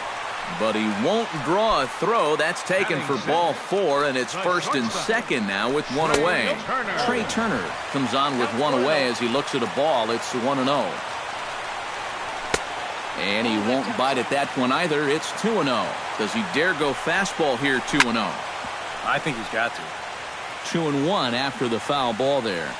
But he won't draw a throw. That's taken for ball 4, and it's first and second now with one away. Trey Turner comes on with one away as he looks at a ball. It's 1-0. And he won't bite at that one either. It's 2-0. Does he dare go fastball here 2-0? I think he's got to. 2-1 after the foul ball there.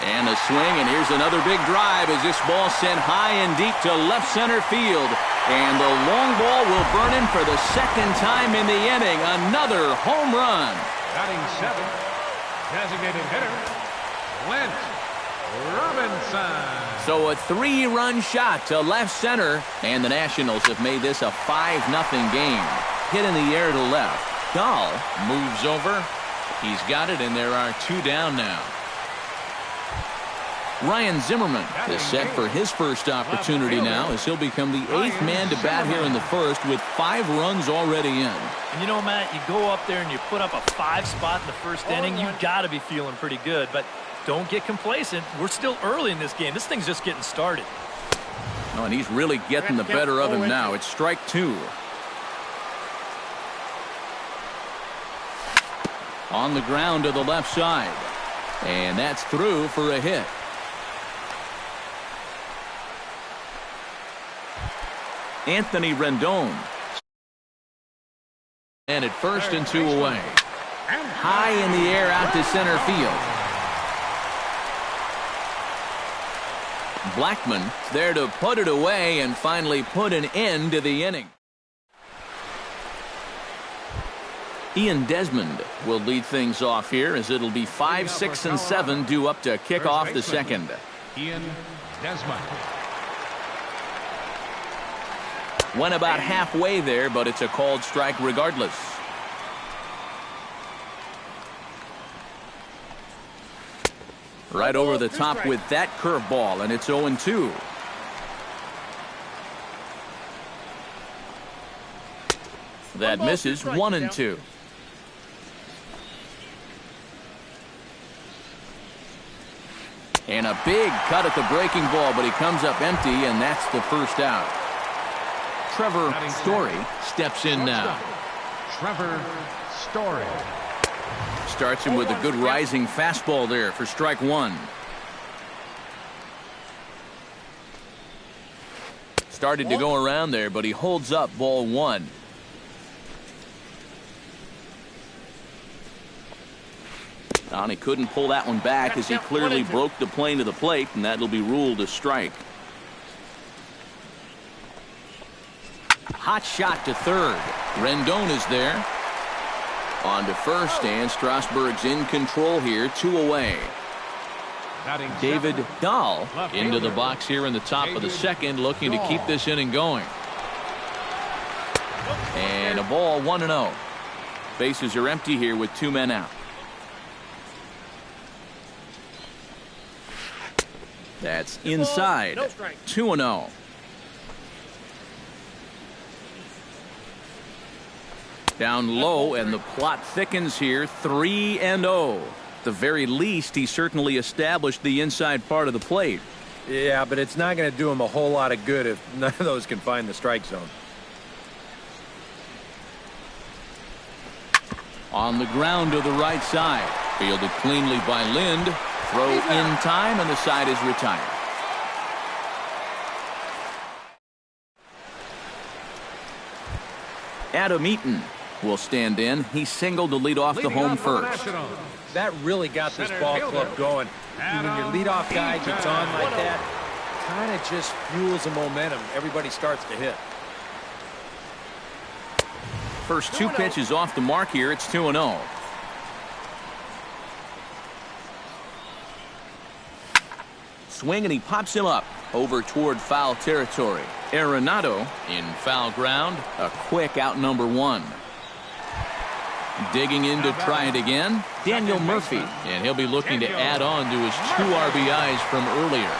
And a swing, and here's another big drive as this ball sent high and deep to left center field. And the long ball will burn in for the second time in the inning. Another home run. Batting 7, designated hitter, Clint Robinson. So a 3-run shot to left center, and the Nationals have made this a 5-0 game. Hit in the air to left. Dahl moves over. He's got it, and there are 2 down now. Ryan Zimmerman is set for his first opportunity now as he'll become the 8th man to bat here in the first with 5 runs already in. And you know, Matt, you go up there and you put up a 5 spot in the first inning, you got to be feeling pretty good. But don't get complacent. We're still early in this game. This thing's just getting started. Oh, and he's really getting the better of him now. It's strike 2. On the ground to the left side. And that's through for a hit. Anthony Rendon. And at first and 2 away. High in the air out to center field. Blackman there to put it away and finally put an end to the inning. Ian Desmond will lead things off here as it'll be 5, 6, and 7 due up to kick off the second. Ian Desmond. Went about halfway there, but it's a called strike regardless. Right over the top with that curveball, and it's 0-2. That misses. 1-2. And a big cut at the breaking ball, but he comes up empty, and that's the first out. Trevor Story steps in now. Trevor Story. Starts him with a good rising fastball there for strike 1. Started to go around there, but he holds up ball 1. And he couldn't pull that one back as he clearly broke the plane to the plate, and that'll be ruled a strike. Hot shot to third. Rendon is there. On to first, and Strasburg's in control here, 2 away. David Dahl into the box here in the top of the second, looking to keep this inning going. And a ball, 1-0. Bases are empty here with 2 men out. That's inside. 2-0. Down low, and the plot thickens here. 3-0. At the very least, he certainly established the inside part of the plate. Yeah, but it's not going to do him a whole lot of good if none of those can find the strike zone. On the ground to the right side. Fielded cleanly by Lind. Throw in time, and the side is retired. Adam Eaton will stand in. He singled to lead off the home first. That really got this ball club going. When your leadoff guy gets on like that, kind of just fuels the momentum. Everybody starts to hit. First 2 pitches off the mark here. It's 2-0. Swing, and he pops him up over toward foul territory. Arenado in foul ground. A quick out number 1. Digging in to try it again, Daniel Murphy, and he'll be looking to add on to his 2 RBIs from earlier.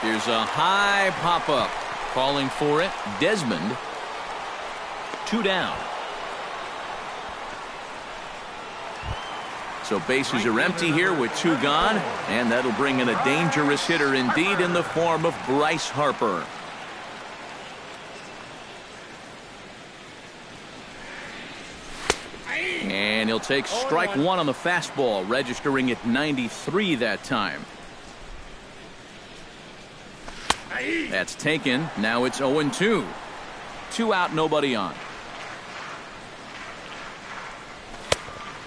Here's a high pop-up. Calling for it, Desmond. 2 down. So bases are empty here with 2 gone, and that'll bring in a dangerous hitter indeed in the form of Bryce Harper. he'll take strike one on the fastball, registering at 93 that time. That's taken. Now it's 0-2. 2 out, nobody on.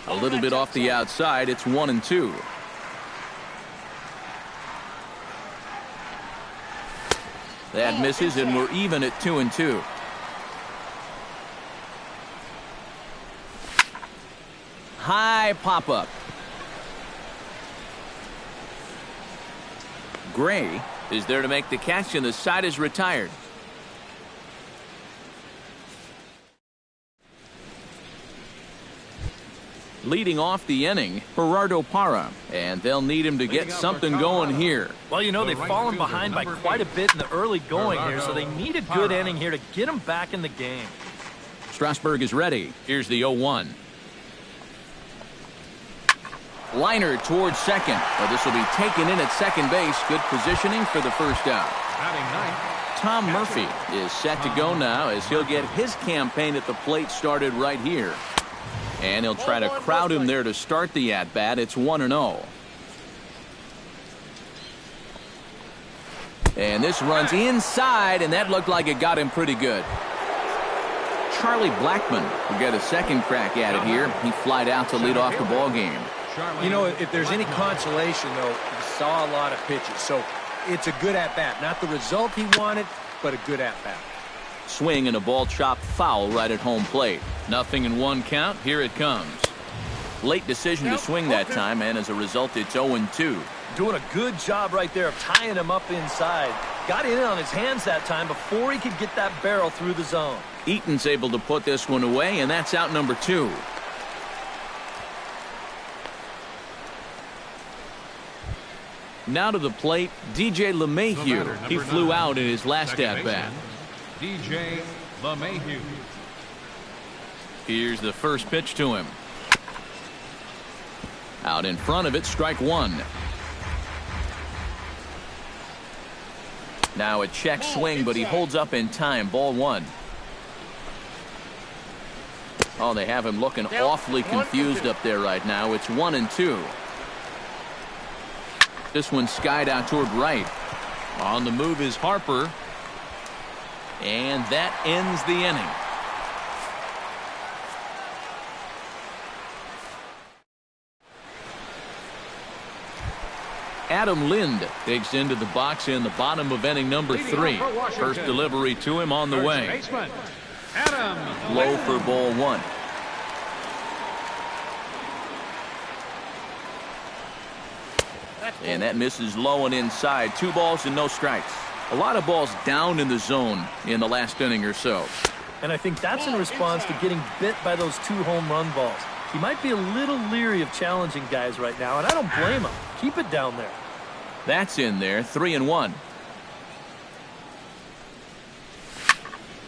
A little bit off the outside. It's 1-2. That misses, and we're even at 2-2. High pop-up. Gray is there to make the catch, and the side is retired. Leading off the inning, Gerardo Parra, and they'll need him to get something going here. Well, you know, they've fallen behind by quite a bit in the early going here, so they need a good inning here to get them back in the game. Strasburg is ready. Here's the 0-1. Liner towards second. Well, this will be taken in at second base. Good positioning for the first out. Tom Murphy is set to go now as he'll get his campaign at the plate started right here. And he'll try to crowd him there to start the at-bat. It's 1-0. And this runs inside, and that looked like it got him pretty good. Charlie Blackmon will get a second crack at it here. He flied out to lead off the ball game. You know, if there's any consolation, though, he saw a lot of pitches. So it's a good at-bat. Not the result he wanted, but a good at-bat. Swing and a ball chopped foul right at home plate. 0-1 count. Here it comes. Late decision to swing that time, and as a result, it's 0-2. Doing a good job right there of tying him up inside. Got in on his hands that time before he could get that barrel through the zone. Eaton's able to put this one away, and that's out number 2. Now to the plate, DJ LeMahieu. He flew out in his last at-bat. DJ LeMahieu. Here's the first pitch to him. Out in front of it, strike one. Now a check swing, but he holds up in time. Ball one. Oh, they have him looking awfully confused up there right now. It's 1-2. This one skied out toward right. On the move is Harper. And that ends the inning. Adam Lind digs into the box in the bottom of inning number 3. First delivery to him on the way. Low for ball one. And that misses low and inside. 2 balls and no strikes. A lot of balls down in the zone in the last inning or so. And I think that's in response to getting bit by those 2 home run balls. He might be a little leery of challenging guys right now, and I don't blame him. Keep it down there. That's in there. 3-1.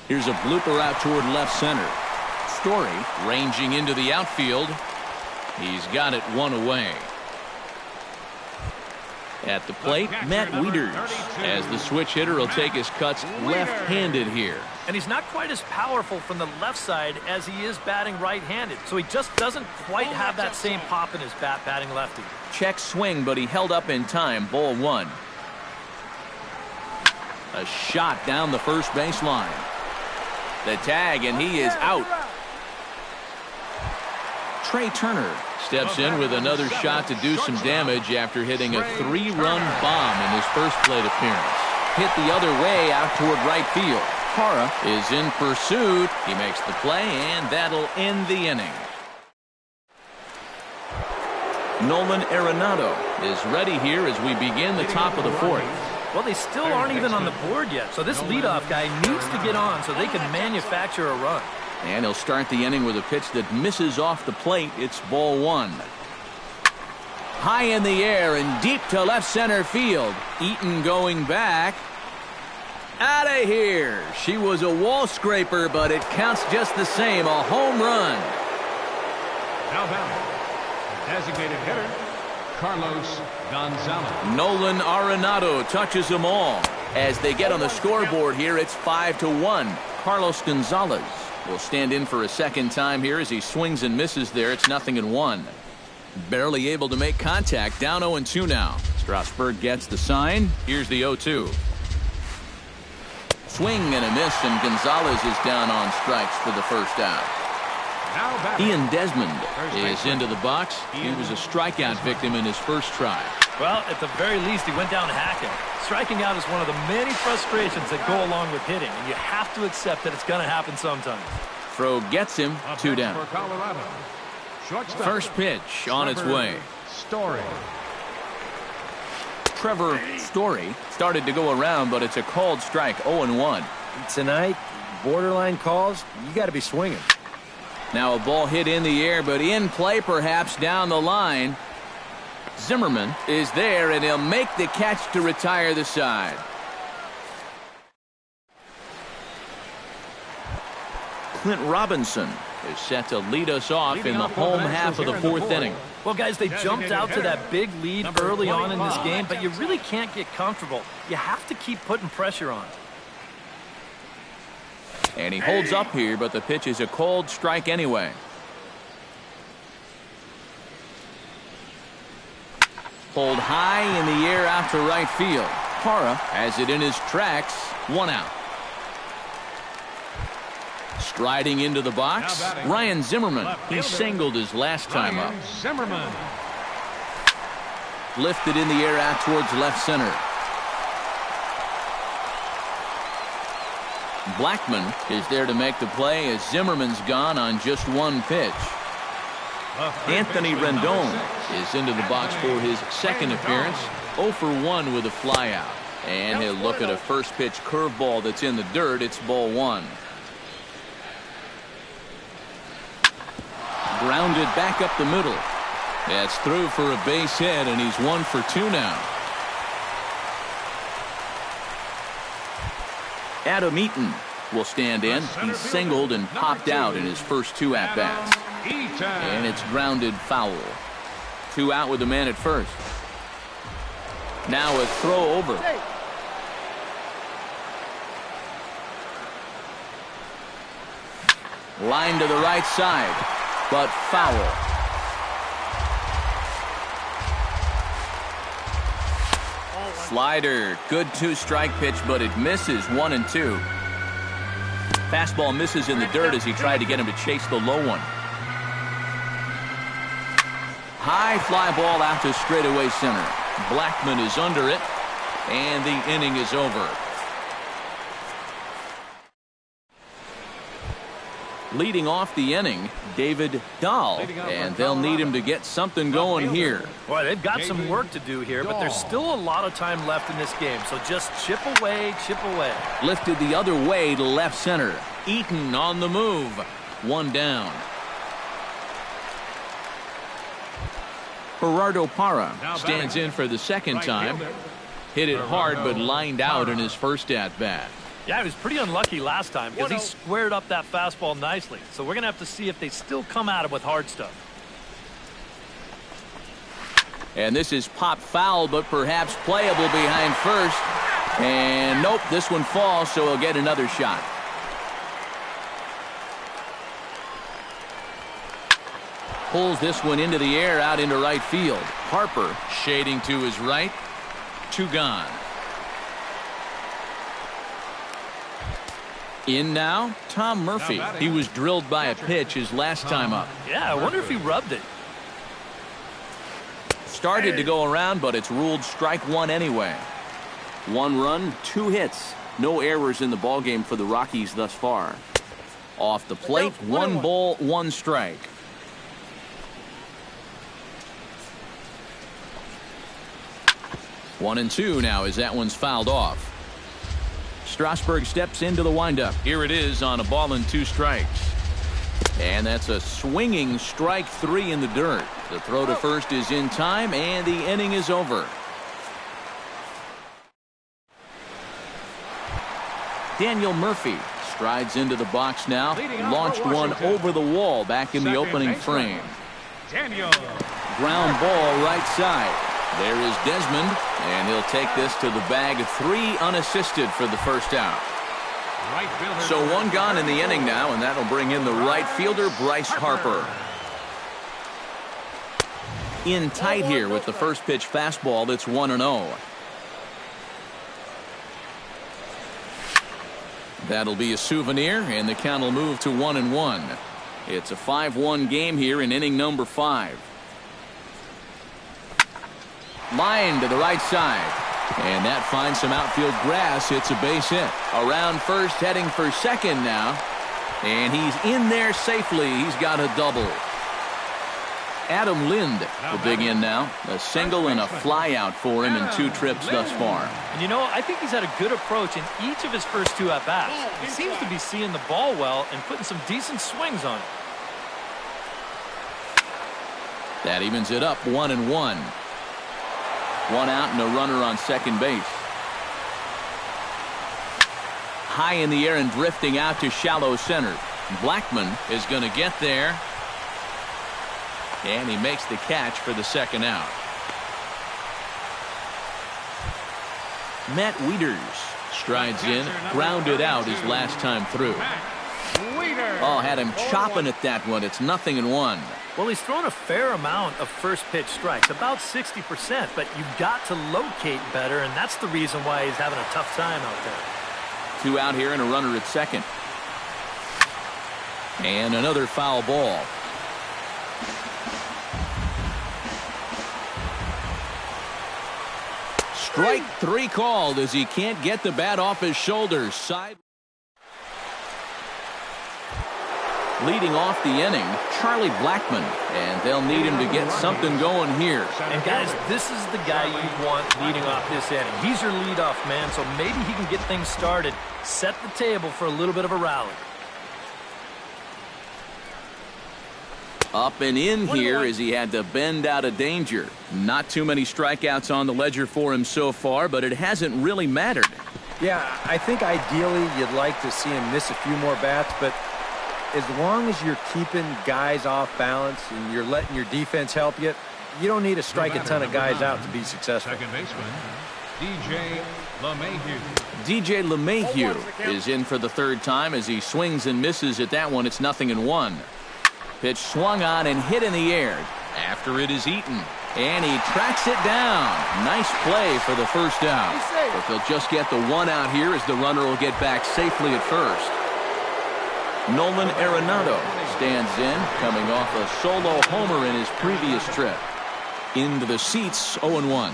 Here's a blooper out toward left center. Story ranging into the outfield. He's got it 1 away. At the plate, Matt Wieters, as the switch hitter will take his cuts left-handed here. And he's not quite as powerful from the left side as he is batting right-handed, so he just doesn't quite have that same pop in his bat batting lefty. Check swing, but he held up in time. Ball one. A shot down the first baseline. The tag, and he is out. Trey Turner steps in with another shot to do some damage after hitting a 3-run bomb in his first plate appearance. Hit the other way out toward right field. Parra is in pursuit. He makes the play, and that'll end the inning. Nolan Arenado is ready here as we begin the top of the 4th. Well, they still aren't even on the board yet, so this leadoff guy needs to get on so they can manufacture a run. And he'll start the inning with a pitch that misses off the plate. It's ball one. High in the air and deep to left center field. Eaton going back. Out of here. She was a wall scraper, but it counts just the same. A home run. Now back, designated hitter, Carlos Gonzalez. Nolan Arenado touches them all. As they get on the scoreboard here, it's 5-1. Carlos Gonzalez will stand in for a second time here as he swings and misses there. It's 0-1. Barely able to make contact. Down 0-2 now. Strasburg gets the sign. Here's the 0-2. Swing and a miss, and Gonzalez is down on strikes for the first out. Ian Desmond is into the box. He was a strikeout victim in his first try. Well, at the very least, he went down hacking. Striking out is one of the many frustrations that go along with hitting, and you have to accept that it's going to happen sometimes. Throw gets him, 2 down. First pitch on its way. Story. Trevor Story started to go around, but it's a called strike, 0-1. Tonight, borderline calls, you got to be swinging. Now a ball hit in the air, but in play perhaps down the line. Zimmerman is there, and he'll make the catch to retire the side. Clint Robinson is set to lead us off in the home half of the fourth inning. Well, guys, they jumped out to that big lead early on in this game, but you really can't get comfortable. You have to keep putting pressure on. And he holds up here, but the pitch is a called strike anyway. Pulled high in the air out to right field. Parra has it in his tracks. 1 out. Striding into the box, Ryan Zimmerman. He singled his last time up. Zimmerman. Lifted in the air out towards left center. Blackman is there to make the play as Zimmerman's gone on just 1 pitch. Anthony Rendon is into the box for his second appearance. 0 for 1 with a flyout. And he'll look at a first pitch curveball that's in the dirt. It's ball 1. Grounded back up the middle. That's through for a base hit, and he's 1 for 2 now. Adam Eaton will stand in. He singled and popped out in his first 2 at-bats. And it's grounded foul. 2 out with the man at first. Now a throw over. Line to the right side, but foul. Slider, good 2-strike pitch, but it misses. 1-2. Fastball misses in the dirt as he tried to get him to chase the low one. High fly ball out to straightaway center. Blackman is under it, and the inning is over. Leading off the inning, David Dahl, and they'll need him to get something going here. Boy, they've got some work to do here, but there's still a lot of time left in this game, so just chip away, chip away. Lifted the other way to left center. Eaton on the move. 1 down. Gerardo Parra stands in for the second time. Hit it hard, but lined out in his first at-bat. Yeah, he was pretty unlucky last time because he squared up that fastball nicely. So we're going to have to see if they still come at him with hard stuff. And this is pop foul, but perhaps playable behind first. And nope, this one falls, so he'll get another shot. Pulls this one into the air out into right field. Harper shading to his right. 2 gone. In now, Tom Murphy. He was drilled by a pitch his last time up. Yeah, I wonder if he rubbed it. Started to go around, but it's ruled strike 1 anyway. 1 run, 2 hits. No errors in the ballgame for the Rockies thus far. Off the plate, 1 ball, 1 strike. One and 2 now as that one's fouled off. Strasburg steps into the windup. Here it is on a ball and 2 strikes. And that's a swinging strike 3 in the dirt. The throw to first is in time, and the inning is over. Daniel Murphy strides into the box now. Launched one over the wall back in the opening frame. Ground ball right side. There is Desmond, and he'll take this to the bag of 3 unassisted for the first out. Right fielder. So one gone in the inning now, and that'll bring in the right fielder, Bryce Harper. In tight here with the first pitch fastball that's 1-0. That'll be a souvenir, and the count will move to 1-1. It's a 5-1 game here in inning number 5. Line to the right side. And that finds some outfield grass. It's a base hit. Around first, heading for second now. And he's in there safely. He's got a double. Adam Lind will dig in now. A single and a fly out for him in 2 trips thus far. And you know, I think he's had a good approach in each of his first 2 at-bats. He seems to be seeing the ball well and putting some decent swings on it. That evens it up 1-1. 1 out and a runner on second base. High in the air and drifting out to shallow center. Blackman is going to get there. And he makes the catch for the second out. Matt Wieters strides in, grounded out his last time through. Oh, had him chopping at that one. It's 0-1. Well, he's thrown a fair amount of first pitch strikes, about 60%, but you've got to locate better, and that's the reason why he's having a tough time out there. 2 out here and a runner at second. And another foul ball. Strike 3 called as he can't get the bat off his shoulders. Side. Leading off the inning, Charlie Blackman, and they'll need him to get something going here. And guys, this is the guy you want leading off this inning. He's your leadoff man, so maybe he can get things started, set the table for a little bit of a rally. Up and in here as he had to bend out of danger. Not too many strikeouts on the ledger for him so far, but it hasn't really mattered. Yeah, I think ideally you'd like to see him miss a few more bats, but as long as you're keeping guys off balance and you're letting your defense help you, you don't need to strike a ton of guys out to be successful. Second baseman, DJ LeMahieu. DJ LeMahieu is in for the 3rd time as he swings and misses at that one. It's 0-1. Pitch swung on and hit in the air after it is eaten. And he tracks it down. Nice play for the first out. But they'll just get the 1 out here as the runner will get back safely at first. Nolan Arenado stands in, coming off a solo homer in his previous trip. Into the seats, 0-1.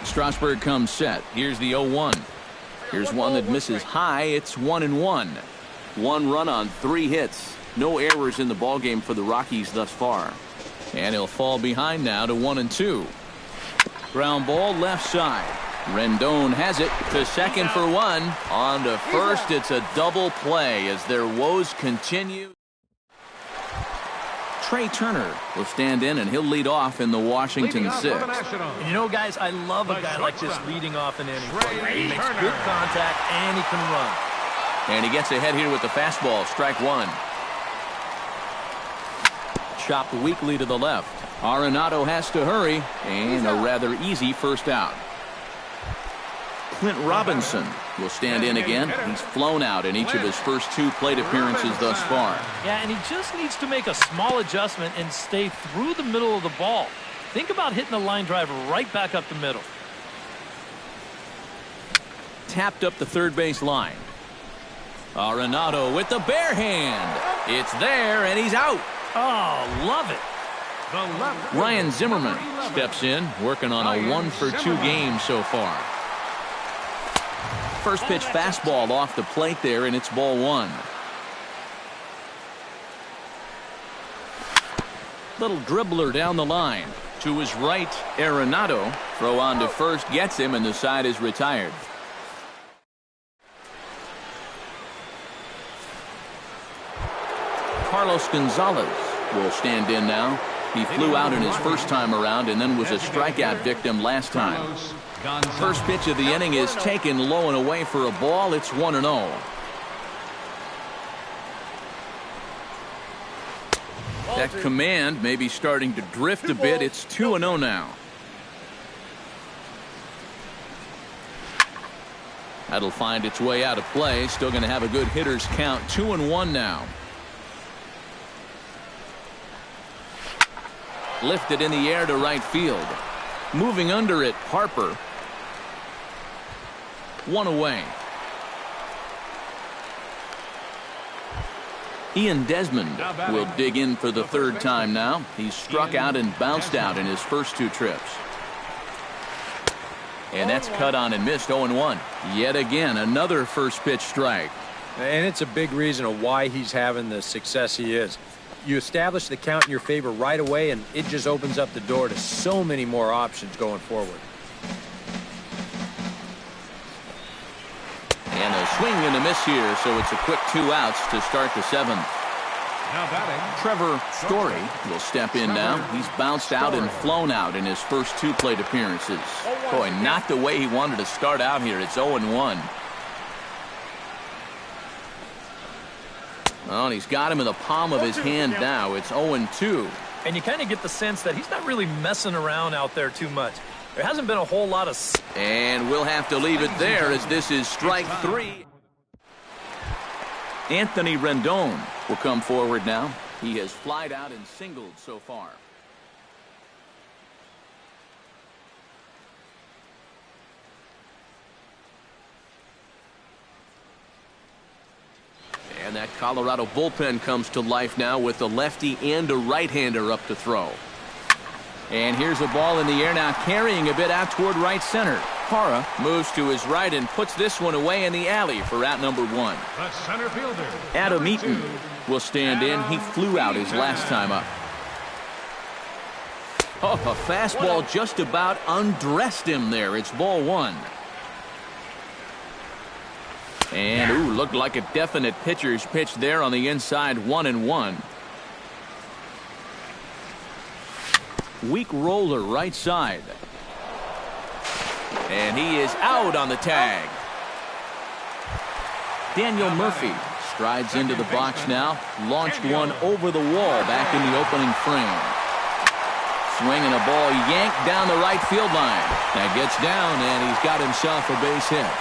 Strasburg comes set. Here's the 0-1. Here's one that misses high. It's 1-1. 1 run on 3 hits. No errors in the ballgame for the Rockies thus far. And he'll fall behind now to 1-2. Ground ball left side. Rendon has it to second for 1. On to first. It's a double play as their woes continue. Trey Turner will stand in, and he'll lead off in the Washington 6th. And you know, guys, I love a guy like this leading off an inning. He makes good contact, and he can run. And he gets ahead here with the fastball. Strike 1. Chopped weakly to the left. Arenado has to hurry, and a rather easy first out. Clint Robinson will stand in again. He's flown out in each of his first 2 plate appearances thus far. Yeah, and he just needs to make a small adjustment and stay through the middle of the ball. Think about hitting a line drive right back up the middle. Tapped up the third base line. Arenado with the bare hand. It's there, and he's out. Oh, love it. Ryan Zimmerman steps in, working on a 1-for-2 game so far. First pitch fastball off the plate there, and it's ball 1. Little dribbler down the line. To his right, Arenado. Throw on to first gets him, and the side is retired. Carlos Gonzalez will stand in now. He flew out in his first time around and then was a strikeout victim last time. First pitch of the inning is taken low and away for a ball. It's 1-0. That command may be starting to drift a bit. It's 2-0 now. That'll find its way out of play. Still going to have a good hitter's count. 2-1 now. Lifted in the air to right field. Moving under it, Harper. 1 away. Ian Desmond will dig in for the third time now. He's struck out and bounced out in his first 2 trips. And that's cut on and missed. 0-1. Yet again, another first pitch strike. And it's a big reason of why he's having the success he is. You establish the count in your favor right away, and it just opens up the door to so many more options going forward. And a swing and a miss here, so it's a quick 2 outs to start the 7th. Now batting, Trevor Story will step in now. He's bounced out and flown out in his first 2 plate appearances. Boy, not the way he wanted to start out here. It's 0-1. Well, and he's got him in the palm of his hand now. It's 0-2. And you kind of get the sense that he's not really messing around out there too much. There hasn't been a whole lot of... And we'll have to leave it there as this is strike 3. Anthony Rendon will come forward now. He has flied out and singled so far. And that Colorado bullpen comes to life now with a lefty and a right-hander up to throw. And here's a ball in the air now, carrying a bit out toward right center. Parra moves to his right and puts this one away in the alley for out number 1. the center fielder, Adam number Eaton 2. will stand in. He flew out his last time up. Oh, a fastball just about undressed him there. It's ball 1. And, ooh, looked like a definite pitcher's pitch there on the inside. 1-1. Weak roller right side. And he is out on the tag. Daniel Murphy strides into the box now. Launched one over the wall back in the opening frame. Swinging a ball yanked down the right field line. That gets down, and he's got himself a base hit.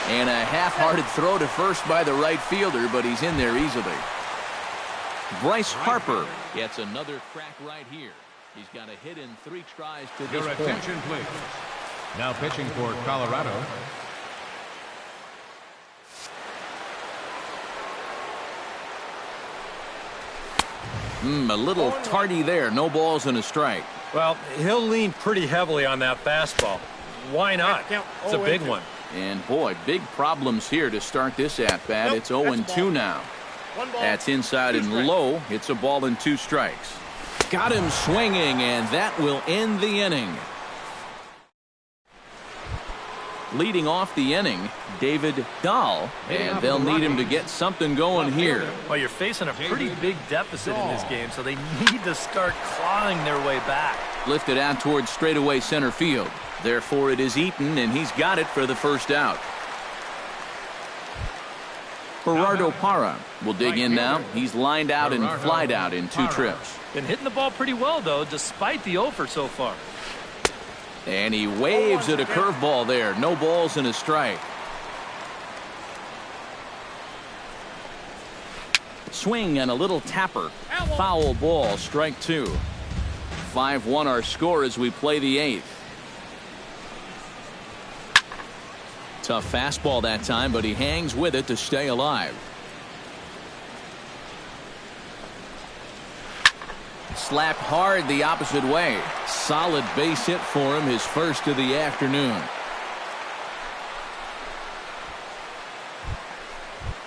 And a half-hearted throw to first by the right fielder, but he's in there easily. Bryce Harper gets another crack right here. He's got a hit in 3 tries to this Your point. attention, please. Now pitching for Colorado, A little tardy there. No balls and a strike. Well, he'll lean pretty heavily on that fastball. Why not? It's a big one. And, boy, big problems here to start this at-bat. It's 0-2 now. That's inside and low. It's a ball and 2 strikes. Got him swinging, and that will end the inning. Leading off the inning, David Dahl, and they'll need him to get something going here. Well, you're facing a pretty big deficit in this game, so they need to start clawing their way back. Lifted out towards straightaway center field. Therefore, it is Eaton, and he's got it for the first out. Gerardo Parra will dig in now. He's lined out and flied out in 2 trips. Been hitting the ball pretty well, though, despite the offer so far. And he waves at a curveball there. No balls and a strike. Swing and a little tapper. Foul ball, strike 2. 5-1 our score as we play the 8th. Tough fastball that time, but he hangs with it to stay alive. Slapped hard the opposite way. Solid base hit for him, his first of the afternoon.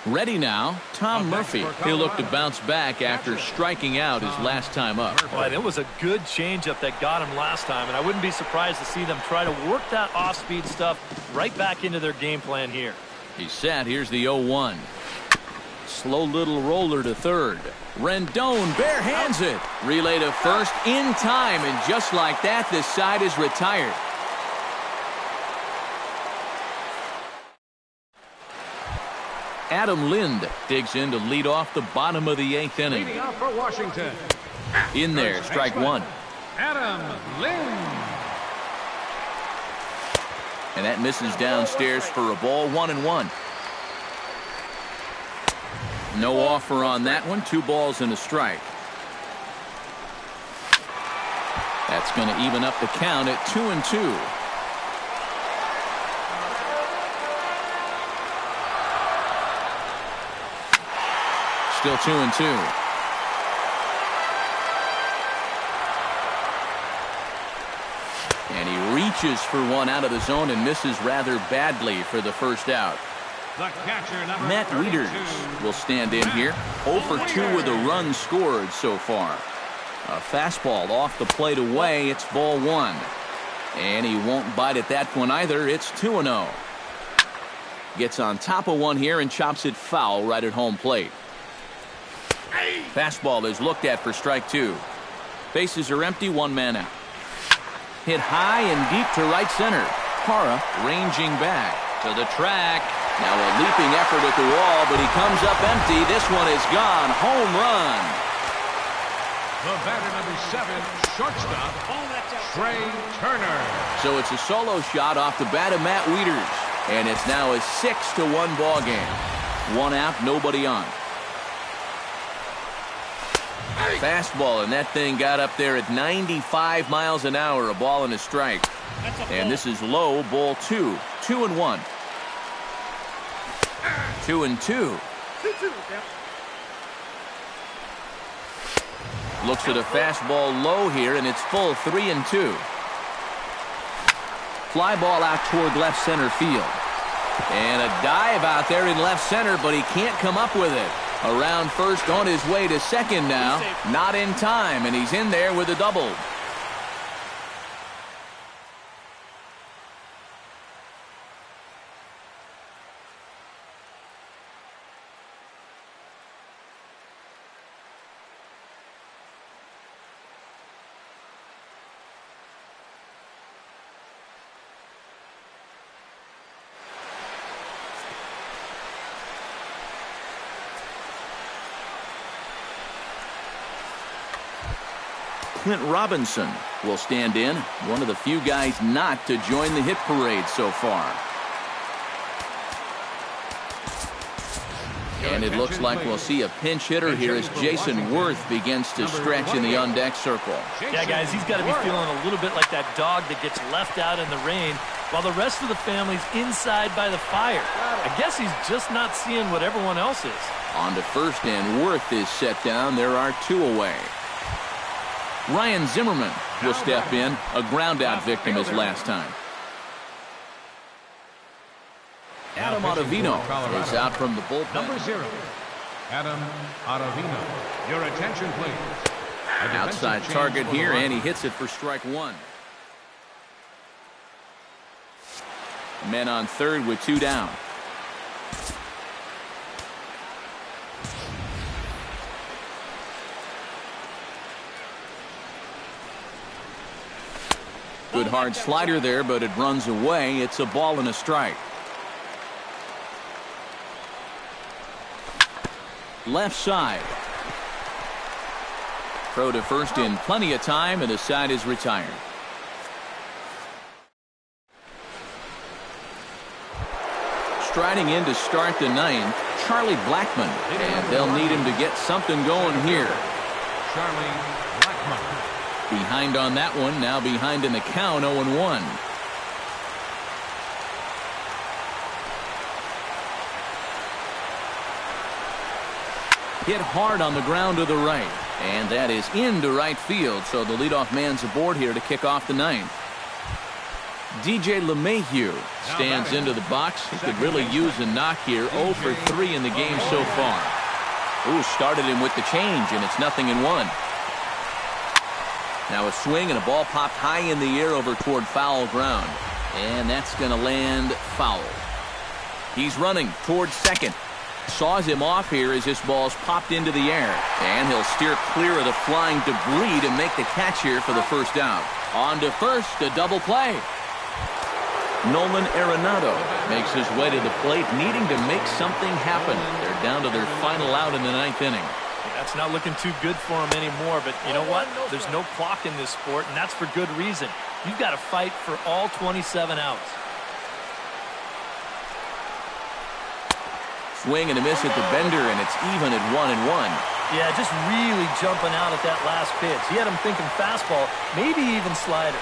Ready now, Tom Murphy. He'll look to bounce back after striking out his last time up. Well, it was a good changeup that got him last time, and I wouldn't be surprised to see them try to work that off-speed stuff right back into their game plan here. He's set. Here's the 0-1. Slow little roller to third. Rendon bare hands it. Relay to first in time, and just like that, this side is retired. Adam Lind digs in to lead off the bottom of the 8th inning. leading off for Washington, In there, strike 1. Adam Lind. And that misses downstairs for a ball, 1-1. No offer on that one. 2 balls and a strike. That's going to even up the count at 2-2. Still 2-2. And he reaches for one out of the zone and misses rather badly for the first out. The catcher, number Matt 32. Wieters will stand in here. 0 for 2 with a run scored so far. A fastball off the plate away. It's ball 1. And he won't bite at that one either. It's 2-0. Gets on top of one here and chops it foul right at home plate. Fastball is looked at for strike 2. Bases are empty, 1 man out. Hit high and deep to right center. Parra ranging back to the track. Now a leaping effort at the wall, but he comes up empty. This one is gone. Home run. The batter, number 7, shortstop, Trey Turner. So it's a solo shot off the bat of Matt Wieters. And it's now a 6-1 ball game. 1 out, nobody on. Fastball, and that thing got up there at 95 miles an hour, a ball and a strike. And this is low, ball 2. 2-1. 2-2. Looks at a fastball low here, and it's full, 3-2. Fly ball out toward left center field. And a dive out there in left center, but he can't come up with it. Around first, on his way to second now. Not in time, and he's in there with a double. Clint Robinson will stand in, one of the few guys not to join the hit parade so far. And it looks like we'll see a pinch hitter here as Jason Worth begins to stretch in the on-deck circle. Yeah, guys, he's got to be feeling a little bit like that dog that gets left out in the rain while the rest of the family's inside by the fire. I guess he's just not seeing what everyone else is. On to first, and Worth is set down. There are 2 away. Ryan Zimmerman will step in, a ground-out victim his last time. Adam Ottavino is out from the bullpen. Number 0, Adam Ottavino. Your attention, please. Outside target here, and he hits it for strike 1. Men on third with 2 down. Good hard slider there, but it runs away. It's a ball and a strike. Left side. Throw to first in plenty of time, and the side is retired. Striding in to start the 9th, Charlie Blackmon. And they'll need him to get something going here. Charlie Blackmon. Behind on that one, now behind in the count, 0-1. Hit hard on the ground to the right, and that is into right field, so the leadoff man's aboard here to kick off the 9th. DJ LeMahieu stands into the box. He could really use a knock here. 0 for 3 in the game so far. Ooh, started him with the change, and it's 0-1. Now a swing and a ball popped high in the air over toward foul ground. And that's going to land foul. He's running towards second. Saws him off here as this ball's popped into the air. And he'll steer clear of the flying debris to make the catch here for the first out. On to first, a double play. Nolan Arenado makes his way to the plate, needing to make something happen. They're down to their final out in the 9th inning. That's not looking too good for him anymore, but you know what? There's no clock in this sport, and that's for good reason. You've got to fight for all 27 outs. swing and a miss at the bender, and it's even at 1-1. Yeah, just really jumping out at that last pitch. He had him thinking fastball, maybe even slider.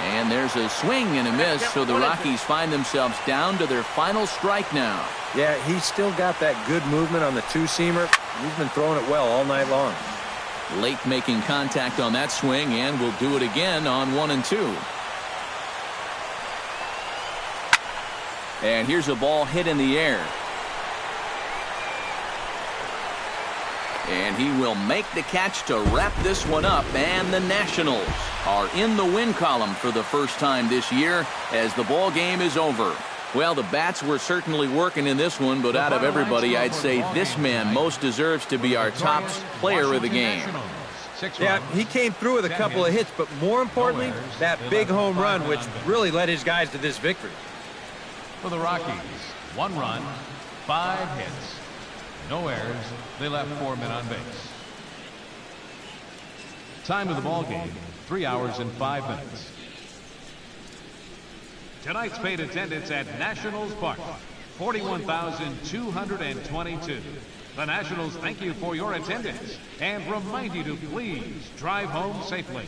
And there's a swing and a miss, so the Rockies find themselves down to their final strike now. Yeah, he's still got that good movement on the two-seamer. He's been throwing it well all night long. Late making contact on that swing, and will do it again on 1-2. And here's a ball hit in the air. And he will make the catch to wrap this one up, and the Nationals are in the win column for the first time this year as the ball game is over. Well, the bats were certainly working in this one, but out of everybody, I'd say this man most deserves to be our top player of the game. Yeah, he came through with a couple of hits, but more importantly, that big home run, which really led his guys to this victory. For the Rockies, 1 run, 5 hits, no errors. They left 4 men on base. Time of the ball game, 3 hours and 5 minutes. Tonight's paid attendance at Nationals Park, 41,222. The Nationals thank you for your attendance and remind you to please drive home safely.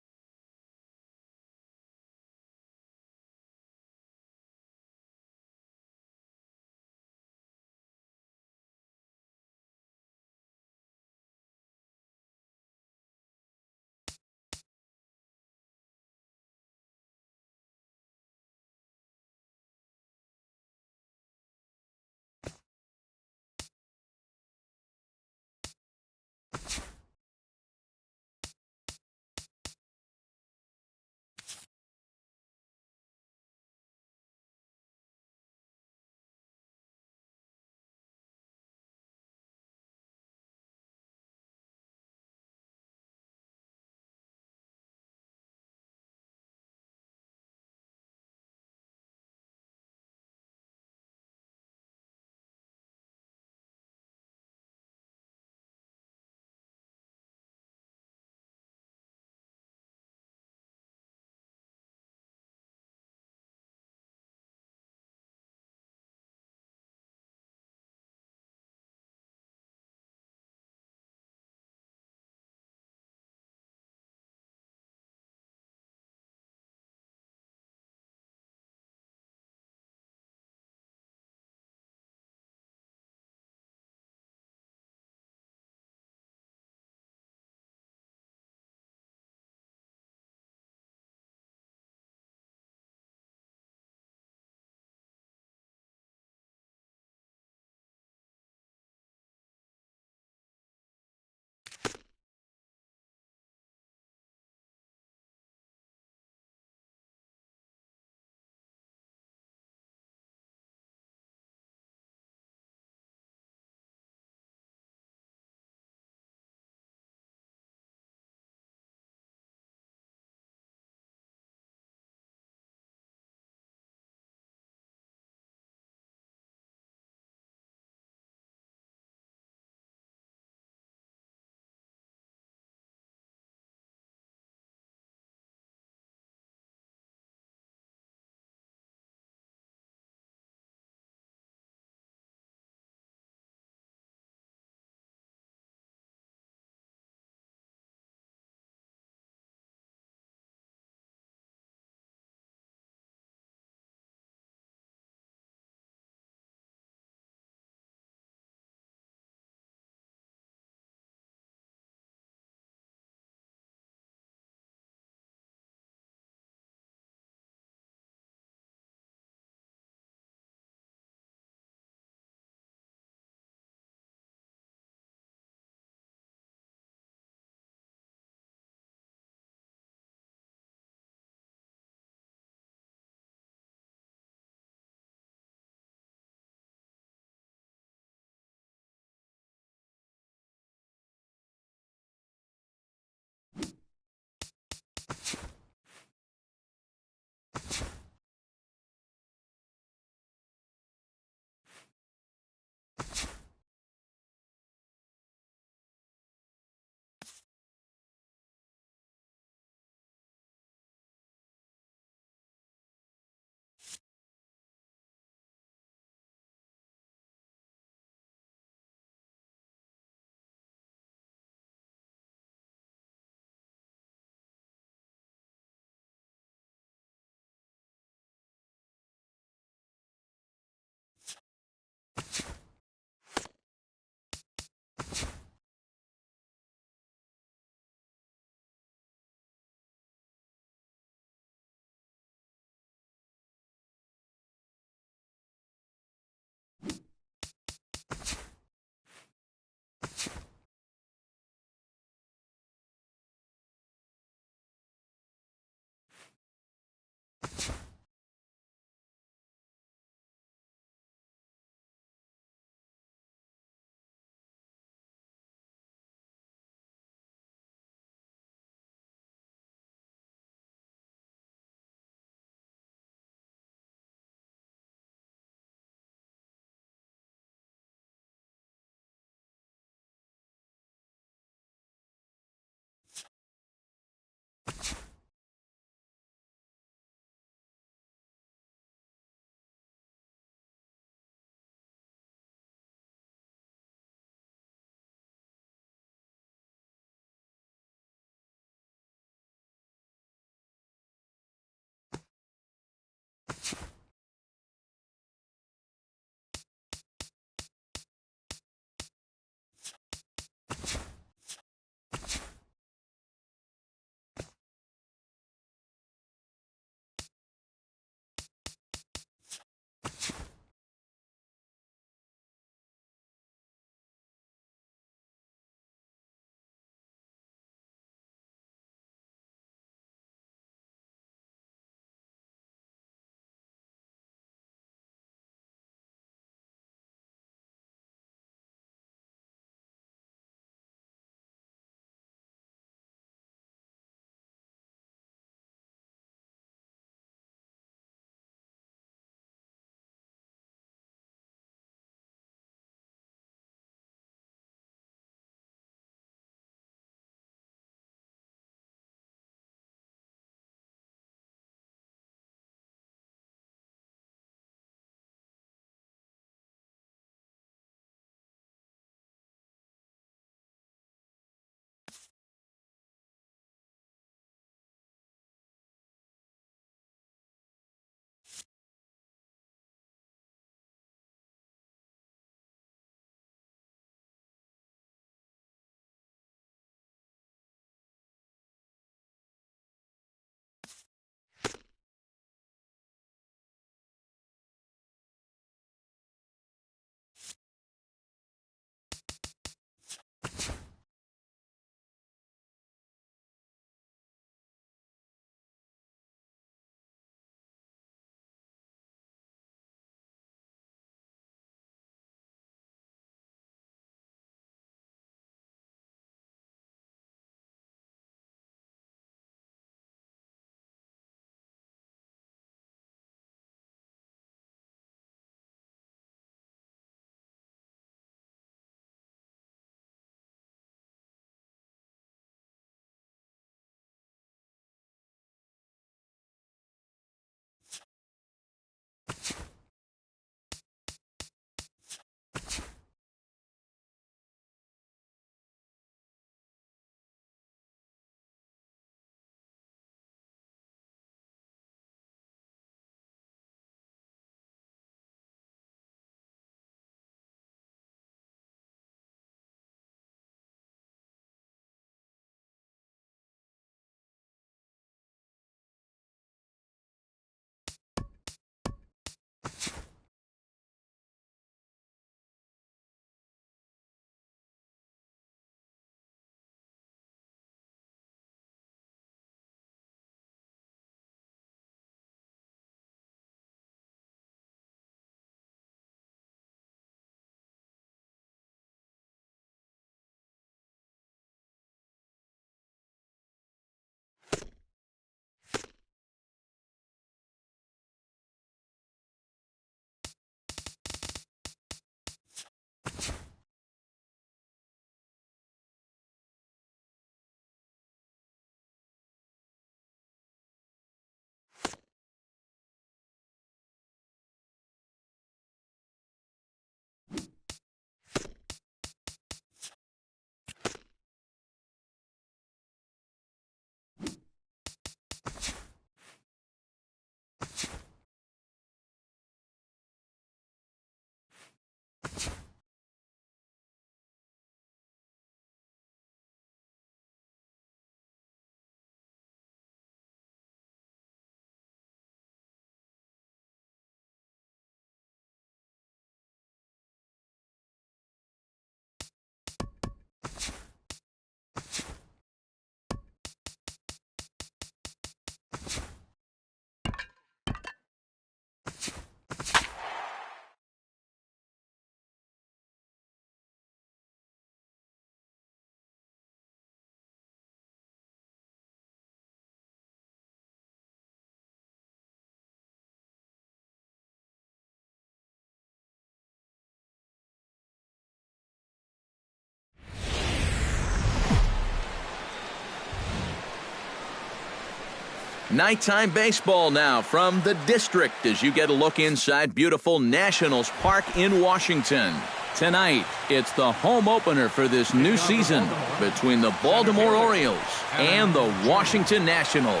Nighttime baseball now from the district as you get a look inside beautiful Nationals Park in Washington. Tonight, it's the home opener for this new season between the Baltimore Orioles and the Washington Nationals.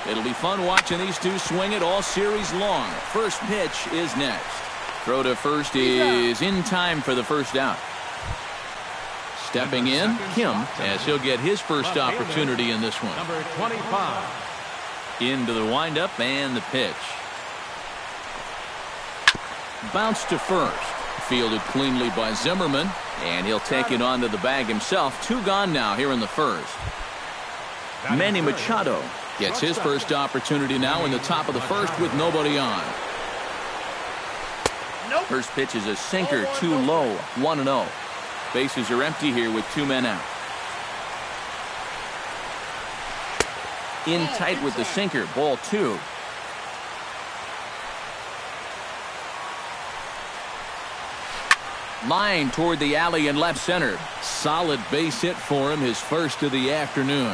It'll be fun watching these two swing it all series long. First pitch is next. Throw to first is in time for the first out. Stepping in, Kim, as he'll get his first opportunity in this one. Number 25. Into the windup and the pitch. Bounce to first. Fielded cleanly by Zimmerman, and he'll take it onto the bag himself. 2 gone now here in the first. Manny Machado gets his first opportunity now in the top of the first with nobody on. First pitch is a sinker, too low, 1-0. Bases are empty here with 2 men out. In tight with the sinker, ball 2. Line toward the alley in left center. Solid base hit for him, his first of the afternoon.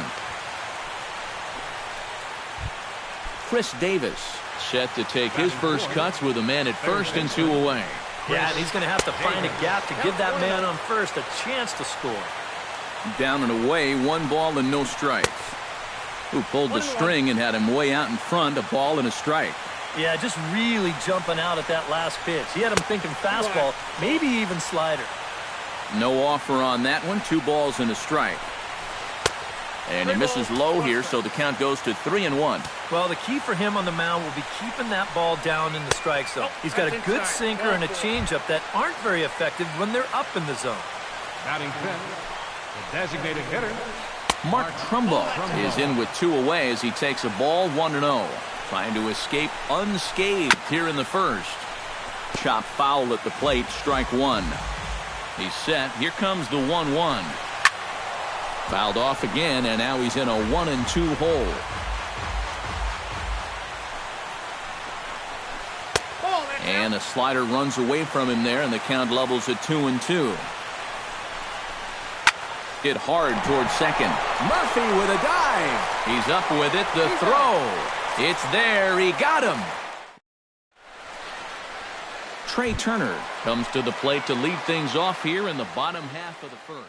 Chris Davis set to take his first cuts with a man at first and 2 away. Yeah, and he's going to have to find a gap to give that man on first a chance to score. Down and away, 1 ball and no strikes. Who pulled the string and had him way out in front, a ball and a strike. Yeah, just really jumping out at that last pitch. He had him thinking fastball, maybe even slider. No offer on that one, 2 balls and a strike. And he misses low here, so the count goes to 3-1. Well, the key for him on the mound will be keeping that ball down in the strike zone. He's got a good sinker and a changeup that aren't very effective when they're up in the zone. Batting fifth, the designated hitter. Mark Trumbo is in with 2 away as he takes a ball, 1-0. Trying to escape unscathed here in the first. Chop foul at the plate, strike 1. He's set. Here comes the 1-1. Fouled off again, and now he's in a 1-2 hole. And a slider runs away from him there, and the count levels at 2-2. Hit hard towards second. Murphy with a dive. He's up with it. The throw. It's there. He got him. Trey Turner comes to the plate to lead things off here in the bottom half of the first.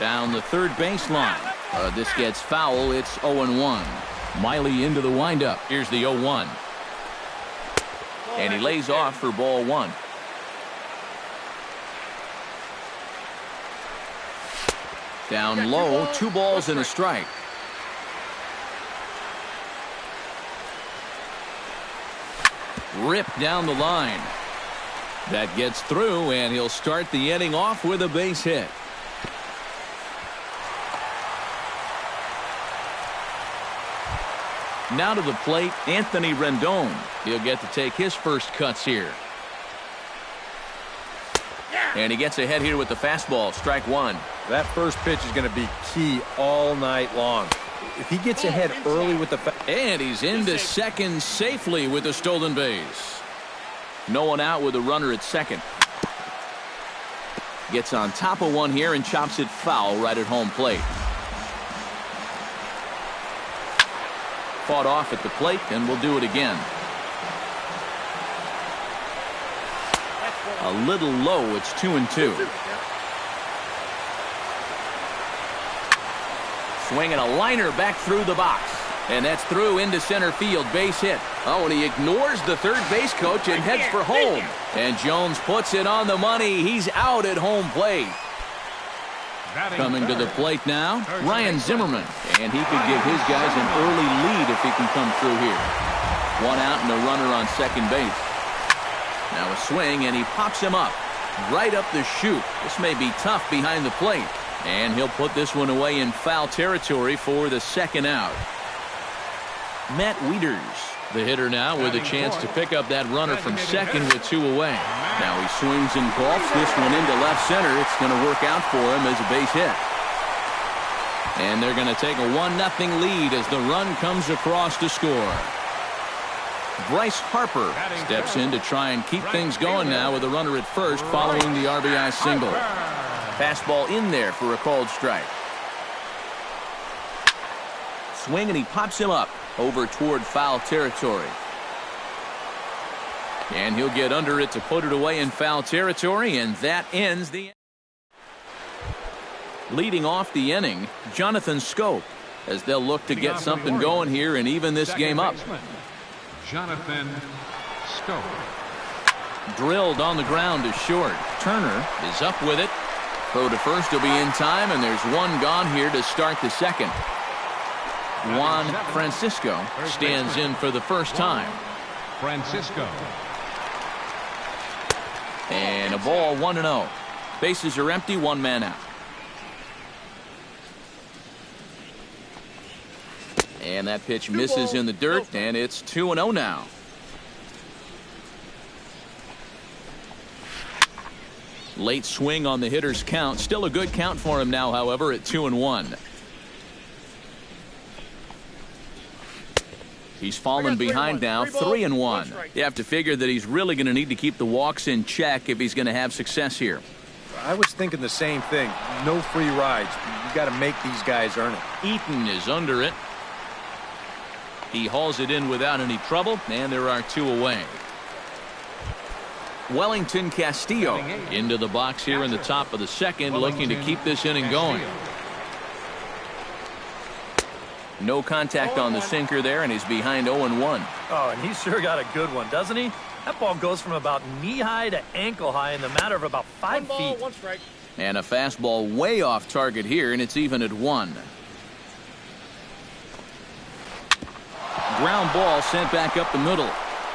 Down the third baseline. This gets foul. It's 0-1. Miley into the windup. Here's the 0-1. And he lays off for ball 1. Down low, 2 balls and a strike. Ripped down the line. That gets through, and he'll start the inning off with a base hit. Now to the plate, Anthony Rendon. He'll get to take his first cuts here. And he gets ahead here with the fastball, strike 1. That first pitch is going to be key all night long. If he gets ahead early with the... And he's into second safely with a stolen base. No one out with a runner at second. Gets on top of one here and chops it foul right at home plate. Fought off at the plate, and we'll do it again. A little low. It's 2-2. Swinging a liner back through the box. And that's through into center field. Base hit. Oh, and he ignores the third base coach and heads for home. And Jones puts it on the money. He's out at home plate. Coming to the plate now, Ryan Zimmerman. And he could give his guys an early lead if he can come through here. 1 out and a runner on second base. Now a swing, and he pops him up. Right up the chute. This may be tough behind the plate. And he'll put this one away in foul territory for the second out. Matt Wieters, the hitter now, with a chance to pick up that runner from second with 2 away. Now he swings and golfs this one into left center. It's going to work out for him as a base hit. And they're going to take a 1-0 lead as the run comes across to score. Bryce Harper steps in to try and keep things going now with a runner at first following the RBI single. Fastball in there for a called strike. Swing, and he pops him up over toward foul territory. And he'll get under it to put it away in foul territory, and that ends the... Leading off the inning, Jonathan Scope, as they'll look to get something going here and even this game up. Jonathan Scope. Drilled on the ground to short. Turner is up with it. Throw to first will be in time, and there's one gone here to start the second. Juan Francisco stands in for the first time. Francisco. And a ball, 1-0. Bases are empty, one man out. And that pitch misses in the dirt, and it's 2-0 now. Late swing on the hitter's count. Still a good count for him now, however, at 2-1. He's fallen behind now, 3-1. You have to figure that he's really going to need to keep the walks in check if he's going to have success here. I was thinking the same thing. No free rides. You got to make these guys earn it. Eaton is under it. He hauls it in without any trouble, and there are two away. Wellington Castillo into the box here in the top of the second, looking to keep this inning going. No contact on the sinker there, and he's behind 0-1. Oh, and he's sure got a good one, doesn't he? That ball goes from about knee-high to ankle-high in the matter of about 5 feet. And a fastball way off target here, and it's even at 1. Ground ball sent back up the middle,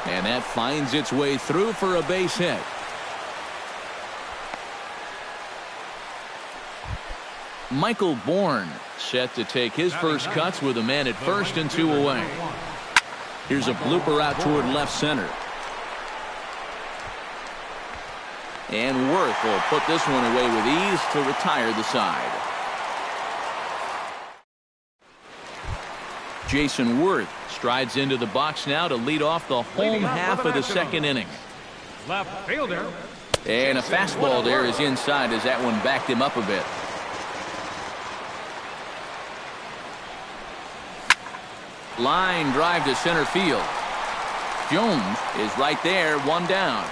and that finds its way through for a base hit. Michael Bourne set to take his first cuts with a man at first and 2 away. Here's a blooper out toward left center. And Worth will put this one away with ease to retire the side. Jason Worth strides into the box now to lead off the home half of the second inning. Left fielder. And a fastball there is inside as that one backed him up a bit. Line drive to center field. Jones is right there, one down.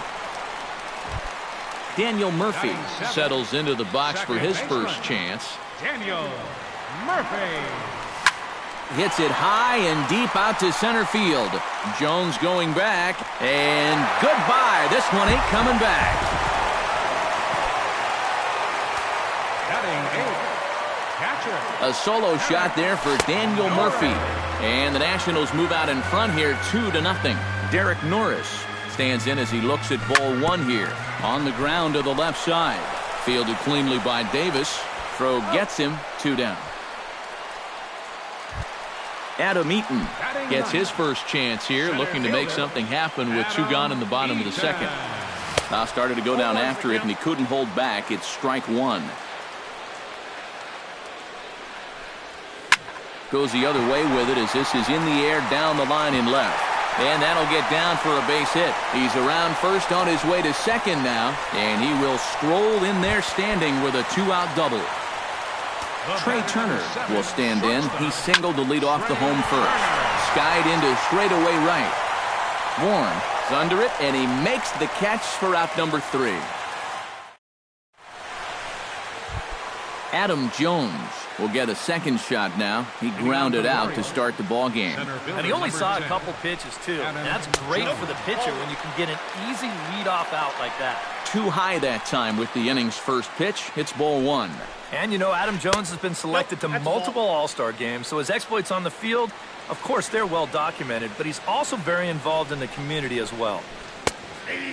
Daniel Murphy settles into the box for his first chance. Daniel Murphy. Hits it high and deep out to center field. Jones going back, and goodbye. This one ain't coming back. A solo shot there for Daniel Murphy. And the Nationals move out in front here 2-0. Derek Norris stands in as he looks at ball 1 here. On the ground to the left side. Fielded cleanly by Davis. Throw gets him, 2 down. Adam Eaton gets his first chance here, looking to make something happen with 2 gone in the bottom of the second. Now started to go down after it, and he couldn't hold back. It's strike 1. Goes the other way with it as this is in the air down the line in left. And that'll get down for a base hit. He's around first on his way to second now, and he will stroll in there standing with a 2-out double. Trey Turner will stand in. He singled to lead off the home first. Skied into straightaway right. Warren is under it, and he makes the catch for out number 3. Adam Jones will get a second shot now. He grounded out to start the ball game. And he only saw a couple pitches, too. And that's great for the pitcher when you can get an easy leadoff out like that. Too high that time with the inning's first pitch. It's ball 1. And, you know, Adam Jones has been selected to multiple All-Star games, so his exploits on the field, of course, they're well documented, but he's also very involved in the community as well.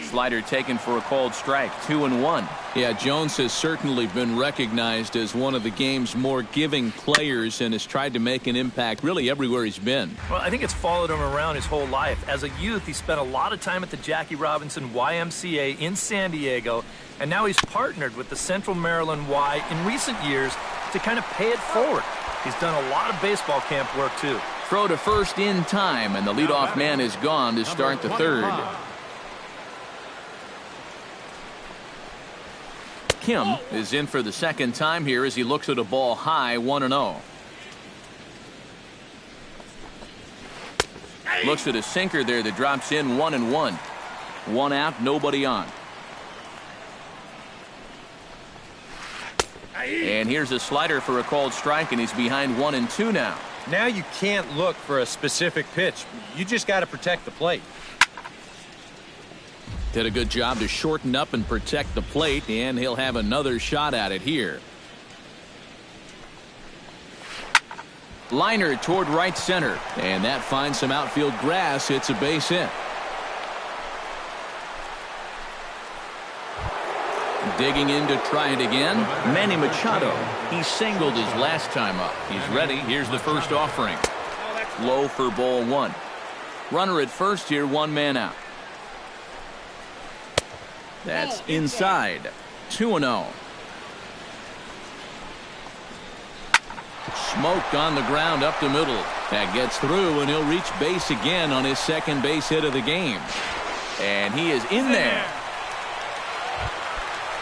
Slider taken for a called strike, 2-1. Yeah, Jones has certainly been recognized as one of the game's more giving players and has tried to make an impact really everywhere he's been. Well, I think it's followed him around his whole life. As a youth, he spent a lot of time at the Jackie Robinson YMCA in San Diego, and now he's partnered with the Central Maryland Y in recent years to kind of pay it forward. He's done a lot of baseball camp work, too. throw to first in time, and the leadoff man is gone to start the third. Kim is in for the second time here as he looks at a ball high, 1-0. Looks at a sinker there that drops in, 1-1. One out, nobody on. And here's a slider for a called strike, and he's behind 1-2 now. Now you can't look for a specific pitch. You just got to protect the plate. Did a good job to shorten up and protect the plate, and he'll have another shot at it here. Liner toward right center, and that finds some outfield grass. It's a base hit. Digging in to try it again, Manny Machado. He singled his last time up. He's ready. Here's the first offering. Low for ball one. Runner at first here, one man out. That's inside. 2-0. Smoked on the ground up the middle. That gets through, and he'll reach base again on his second base hit of the game. And he is in there.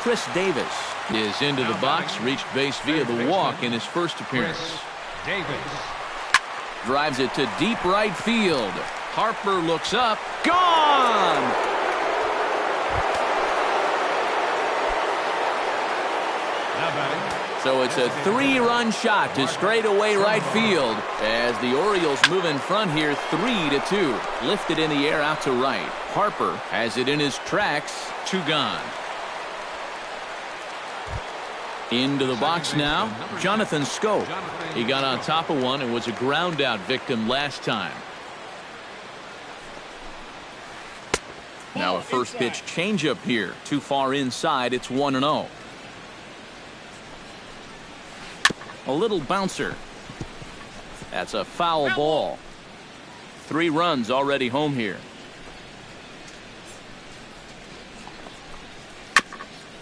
Chris Davis is into the box, reached base via the walk in his first appearance. Davis Drives it to deep right field. Harper looks up. Gone! So it's a 3-run shot to straightaway right field as the Orioles move in front here 3-2. Lifted in the air out to right. Harper has it in his tracks. 2 gone. Into the box now, Jonathan Scope. He got on top of one and was a ground out victim last time. Now a first pitch changeup here. Too far inside. It's 1-0. A little bouncer. That's a foul ball. 3 runs already home here.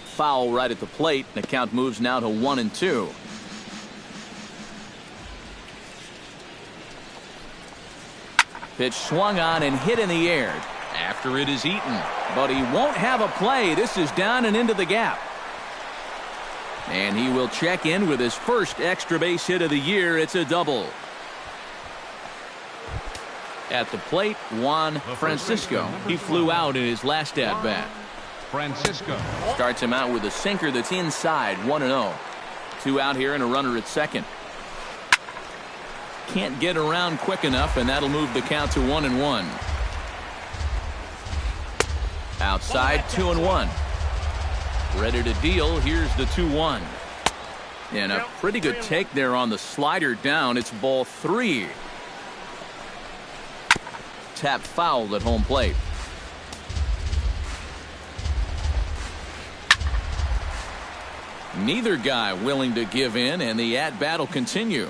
Foul right at the plate. The count moves now to 1-2. Pitch swung on and hit in the air after it is eaten. But he won't have a play. This is down and into the gap. And he will check in with his first extra base hit of the year. It's a double. At the plate, Juan Francisco. He flew out in his last at-bat. Francisco Starts him out with a sinker that's inside. 1-0. 2 out here and a runner at second. Can't get around quick enough, and that'll move the count to 1-1. Outside, 2-1. Ready to deal. Here's the 2-1. And a pretty good take there on the slider down. It's ball 3. Tap foul at home plate. Neither guy willing to give in, and the at-bat will continue.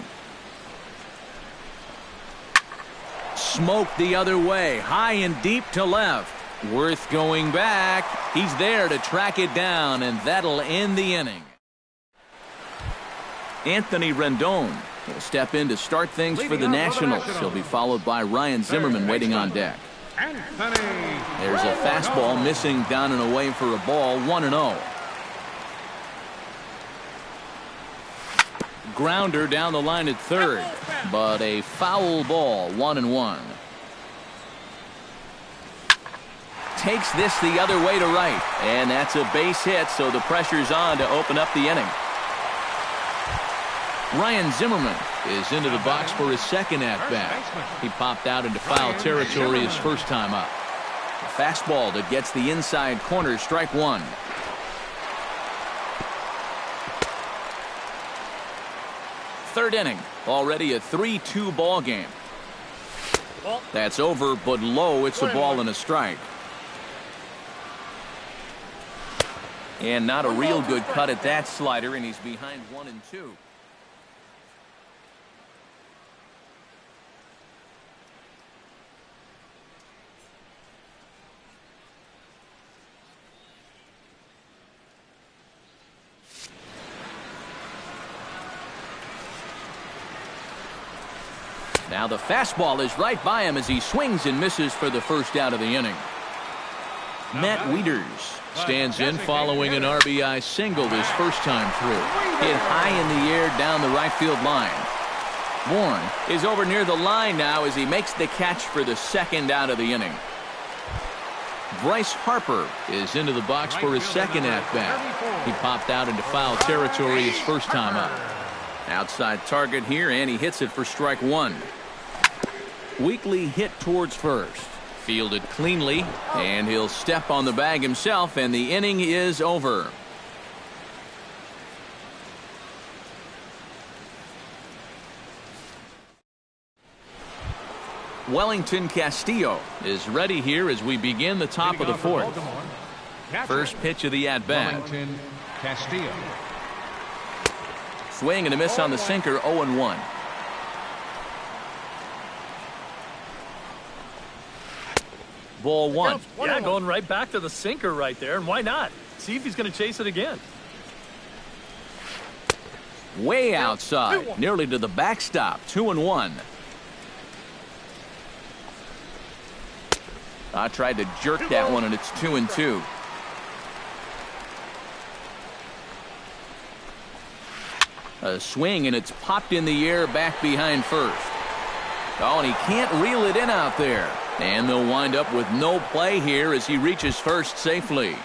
Smoked the other way, high and deep to left. Worth going back. He's there to track it down, and that'll end the inning. Anthony Rendon will step in to start things for the Nationals. He'll be followed by Ryan Zimmerman waiting on deck. There's a fastball missing down and away for a ball. 1-0. Grounder down the line at third, but a foul ball. 1-1. Takes this the other way to right, and that's a base hit, so the pressure's on to open up the inning. Ryan Zimmerman is into the box for his second at-bat. He popped out into foul territory his first time up. A fastball that gets the inside corner, strike 1. Third inning, already a 3-2 ball game. That's over, but low. It's a ball and a strike. And not a real good cut at that slider, and he's behind 1-2. Now the fastball is right by him as he swings and misses for the first out of the inning. Matt Wieters stands in following an RBI single his first time through. Hit high in the air down the right field line. Bourne is over near the line now as he makes the catch for the second out of the inning. Bryce Harper is into the box for his second at-bat. He popped out into foul territory his first time up. Outside target here, and he hits it for strike one. Weekly hit towards first. Fielded cleanly, and he'll step on the bag himself, and the inning is over. Wellington Castillo is ready here as we begin the top of the fourth. First pitch of the at-bat. Wellington Castillo. Swing and a miss on the sinker, 0-1. Ball one. Yeah, going right back to the sinker right there, and why not? See if he's going to chase it again. Way outside, nearly to the backstop, 2-1. I tried to jerk that one, and it's 2-2. A swing, and it's popped in the air back behind first. Oh, and he can't reel it in out there. And they'll wind up with no play here as he reaches first safely.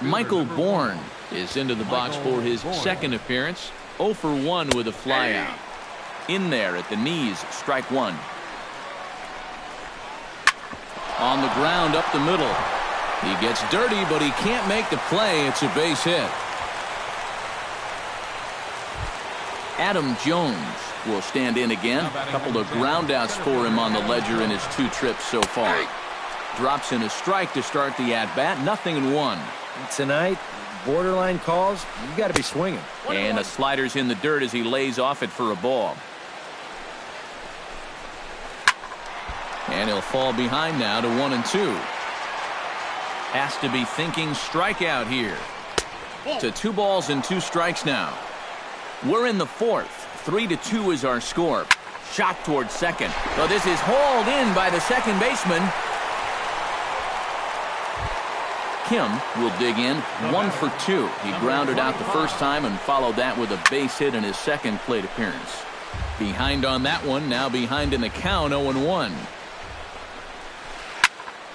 Michael Bourne is into the box for his second appearance. 0 for 1 with a flyout. In there at the knees, strike one. On the ground up the middle. He gets dirty, but he can't make the play. It's a base hit. Adam Jones will stand in again. A couple of groundouts for him on the ledger in his 2 trips so far. Drops in a strike to start the at-bat. 0-1. Tonight, borderline calls, you got to be swinging. And a slider's in the dirt as he lays off it for a ball. And he'll fall behind now to 1-2. Has to be thinking strikeout here. To 2 balls and 2 strikes now. We're in the fourth. 3-2 is our score. Shot towards second. So this is hauled in by the second baseman. Kim will dig in. 1 for 2. He grounded out the first time and followed that with a base hit in his second plate appearance. Behind on that one. Now behind in the count. 0-1.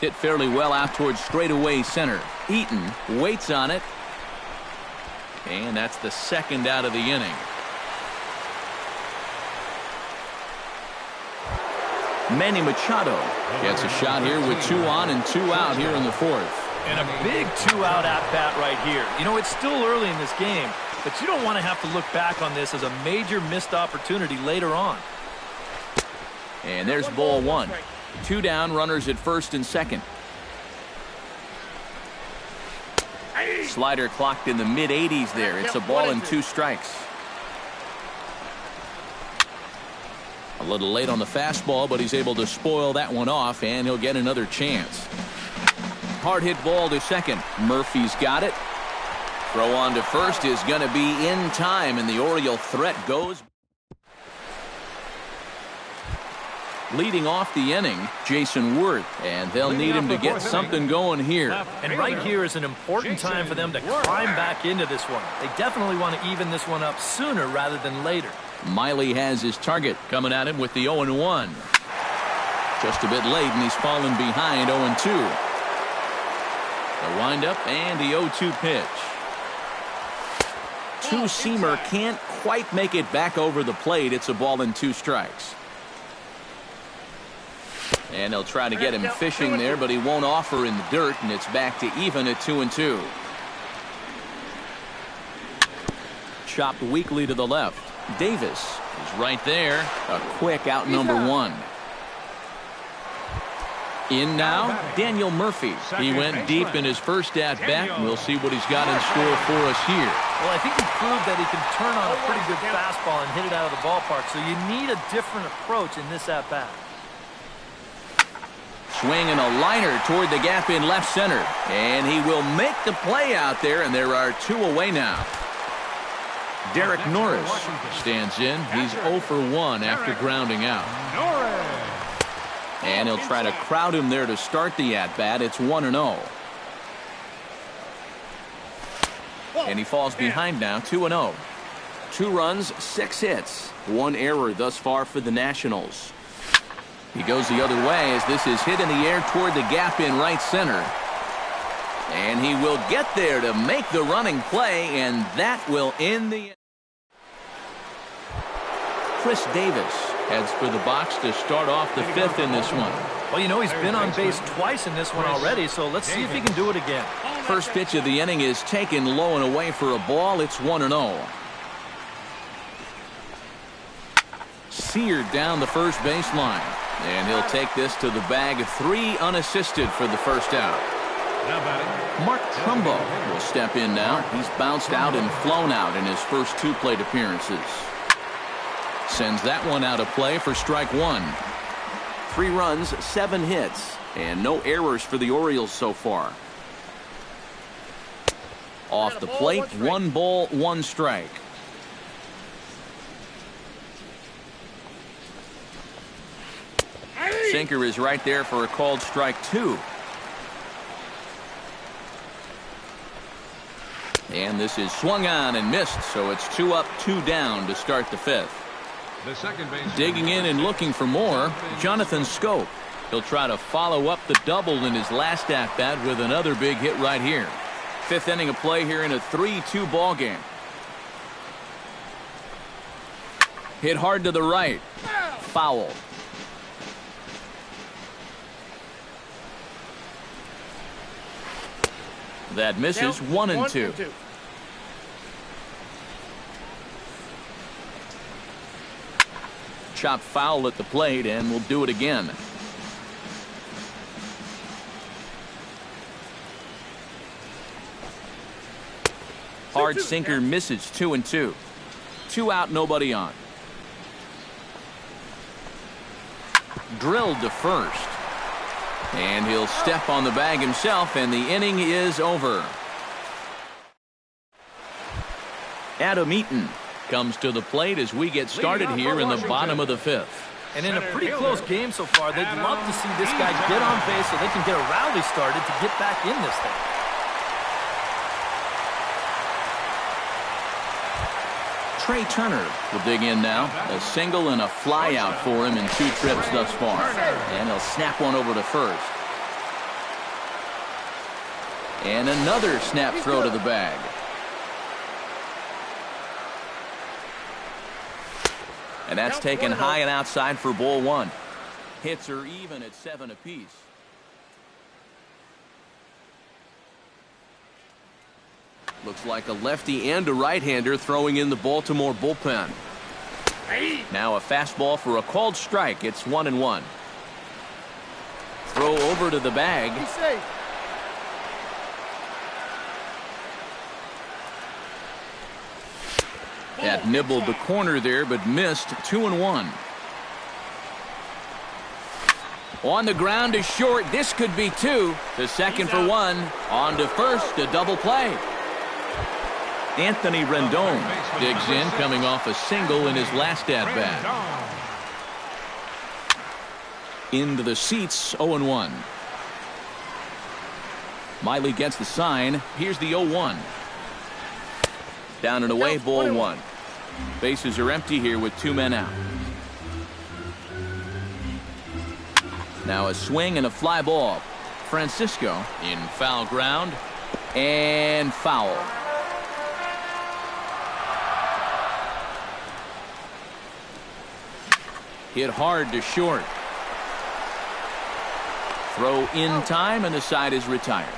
Hit fairly well out towards straightaway center. Eaton waits on it. And that's the second out of the inning. Manny Machado gets a shot here with 2 on and 2 out here in the fourth. And a big 2-out at-bat right here. You know, it's still early in this game, but you don't want to have to look back on this as a major missed opportunity later on. And there's ball one. 2 down, runners at first and second. Slider clocked in the mid-80s there. It's a ball and 2 strikes. A little late on the fastball, but he's able to spoil that one off, and he'll get another chance. Hard hit ball to second. Murphy's got it. Throw on to first is going to be in time, and the Oriole threat goes. Leading off the inning, Jason Worth, and they'll need him to get something going here. And right here is an important time for them to climb back into this one. They definitely want to even this one up sooner rather than later. Miley has his target coming at him with the 0-1. Just a bit late, and he's fallen behind 0-2. The windup and the 0-2 pitch. Two-seamer can't quite make it back over the plate. It's a ball and 2 strikes. And they'll try to get him fishing there, but he won't offer in the dirt, and it's back to even at 2-2. Chopped weakly to the left. Davis is right there. A quick out number 1. In now, Daniel Murphy. He went deep in his first at-bat. We'll see what he's got in store for us here. Well, I think he proved that he can turn on a pretty good fastball and hit it out of the ballpark, so you need a different approach in this at-bat. Swing and a liner toward the gap in left center. And he will make the play out there, and there are 2 away now. Derek Norris stands in. He's 0 for 1 after grounding out. And he'll try to crowd him there to start the at-bat. It's 1-0. And he falls behind now, 2-0. 2 runs, 6 hits. 1 error thus far for the Nationals. He goes the other way as this is hit in the air toward the gap in right center. And he will get there to make the running play, and that will end the... Chris Davis heads for the box to start off the 5th in this one. Well, you know, he's been on base twice in this one already, so let's see if he can do it again. First pitch of the inning is taken low and away for a ball. It's 1-0. Seared down the first baseline. And he'll take this to the bag. 3 unassisted for the first out. Mark Trumbo will step in now. He's bounced out and flown out in his first 2 plate appearances. Sends that one out of play for strike 1. 3 runs, 7 hits, and no errors for the Orioles so far. Off the plate, 1 ball, 1 strike. Sinker is right there for a called strike 2. And this is swung on and missed, so it's 2 up, 2 down to start the 5th. Digging in and looking for more, Jonathan Scope. He'll try to follow up the double in his last at-bat with another big hit right here. 5th inning of play here in a 3-2 ball game. Hit hard to the right. Foul. That misses. 1-2. Chop foul at the plate, and we'll do it again. Hard sinker misses. 2-2. 2 out, nobody on. Drilled to first. And he'll step on the bag himself, and the inning is over. Adam Eaton comes to the plate as we get started here in the bottom of the 5th. And in a pretty close game so far, they'd love to see this guy get on base so they can get a rally started to get back in this thing. Trey Turner will dig in now. A single and a fly out for him in 2 trips thus far. And he'll snap one over to first. And another snap throw to the bag. And that's taken high and outside for ball 1. Hits are even at 7 apiece. Looks like a lefty and a right-hander throwing in the Baltimore bullpen. Now a fastball for a called strike. It's 1-1. Throw over to the bag. That nibbled the corner there, but missed. 2-1. On the ground to short. This could be 2. The second for 1. On to first. A double play. Anthony Rendon digs in, coming off a single in his last at-bat. Into the seats, 0-1. Miley gets the sign. Here's the 0-1. Down and away, ball 1. Bases are empty here with 2 men out. Now a swing and a fly ball. Francisco in foul ground and foul. Hit hard to short. Throw in time, and the side is retired.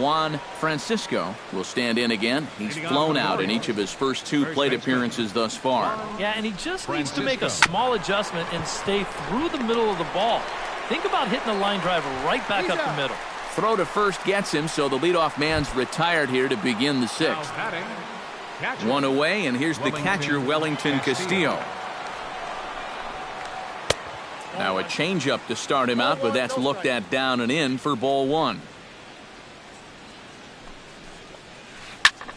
Juan Francisco will stand in again. He's flown out in each of his first 2 plate appearances thus far. Yeah, and he just needs to make a small adjustment and stay through the middle of the ball. Think about hitting a line drive right back up the middle. Throw to first gets him, so the leadoff man's retired here to begin the 6th. 1 away, and here's the catcher, Wellington Castillo. Now a changeup to start him out, but that's looked at down and in for ball 1.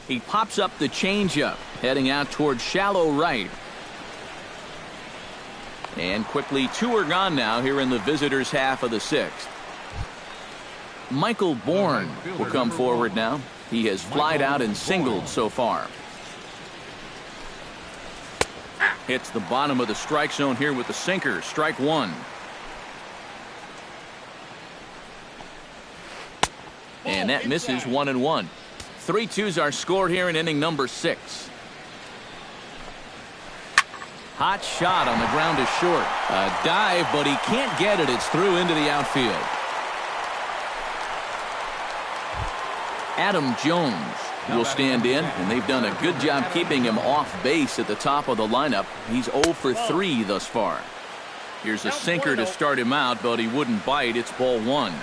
He pops up the changeup, heading out towards shallow right. And quickly, 2 are gone now here in the visitors' half of the 6th. Michael Bourne will come forward now. He has flied out and singled so far. Hits the bottom of the strike zone here with the sinker. Strike 1. And that misses 1-1. 3-2s are scored here in inning number 6. Hot shot on the ground is short. A dive, but he can't get it. It's through into the outfield. Adam Jones will stand in, and they've done a good job keeping him off base at the top of the lineup. He's 0 for 3 thus far. Here's a sinker to start him out, but he wouldn't bite. It's ball 1.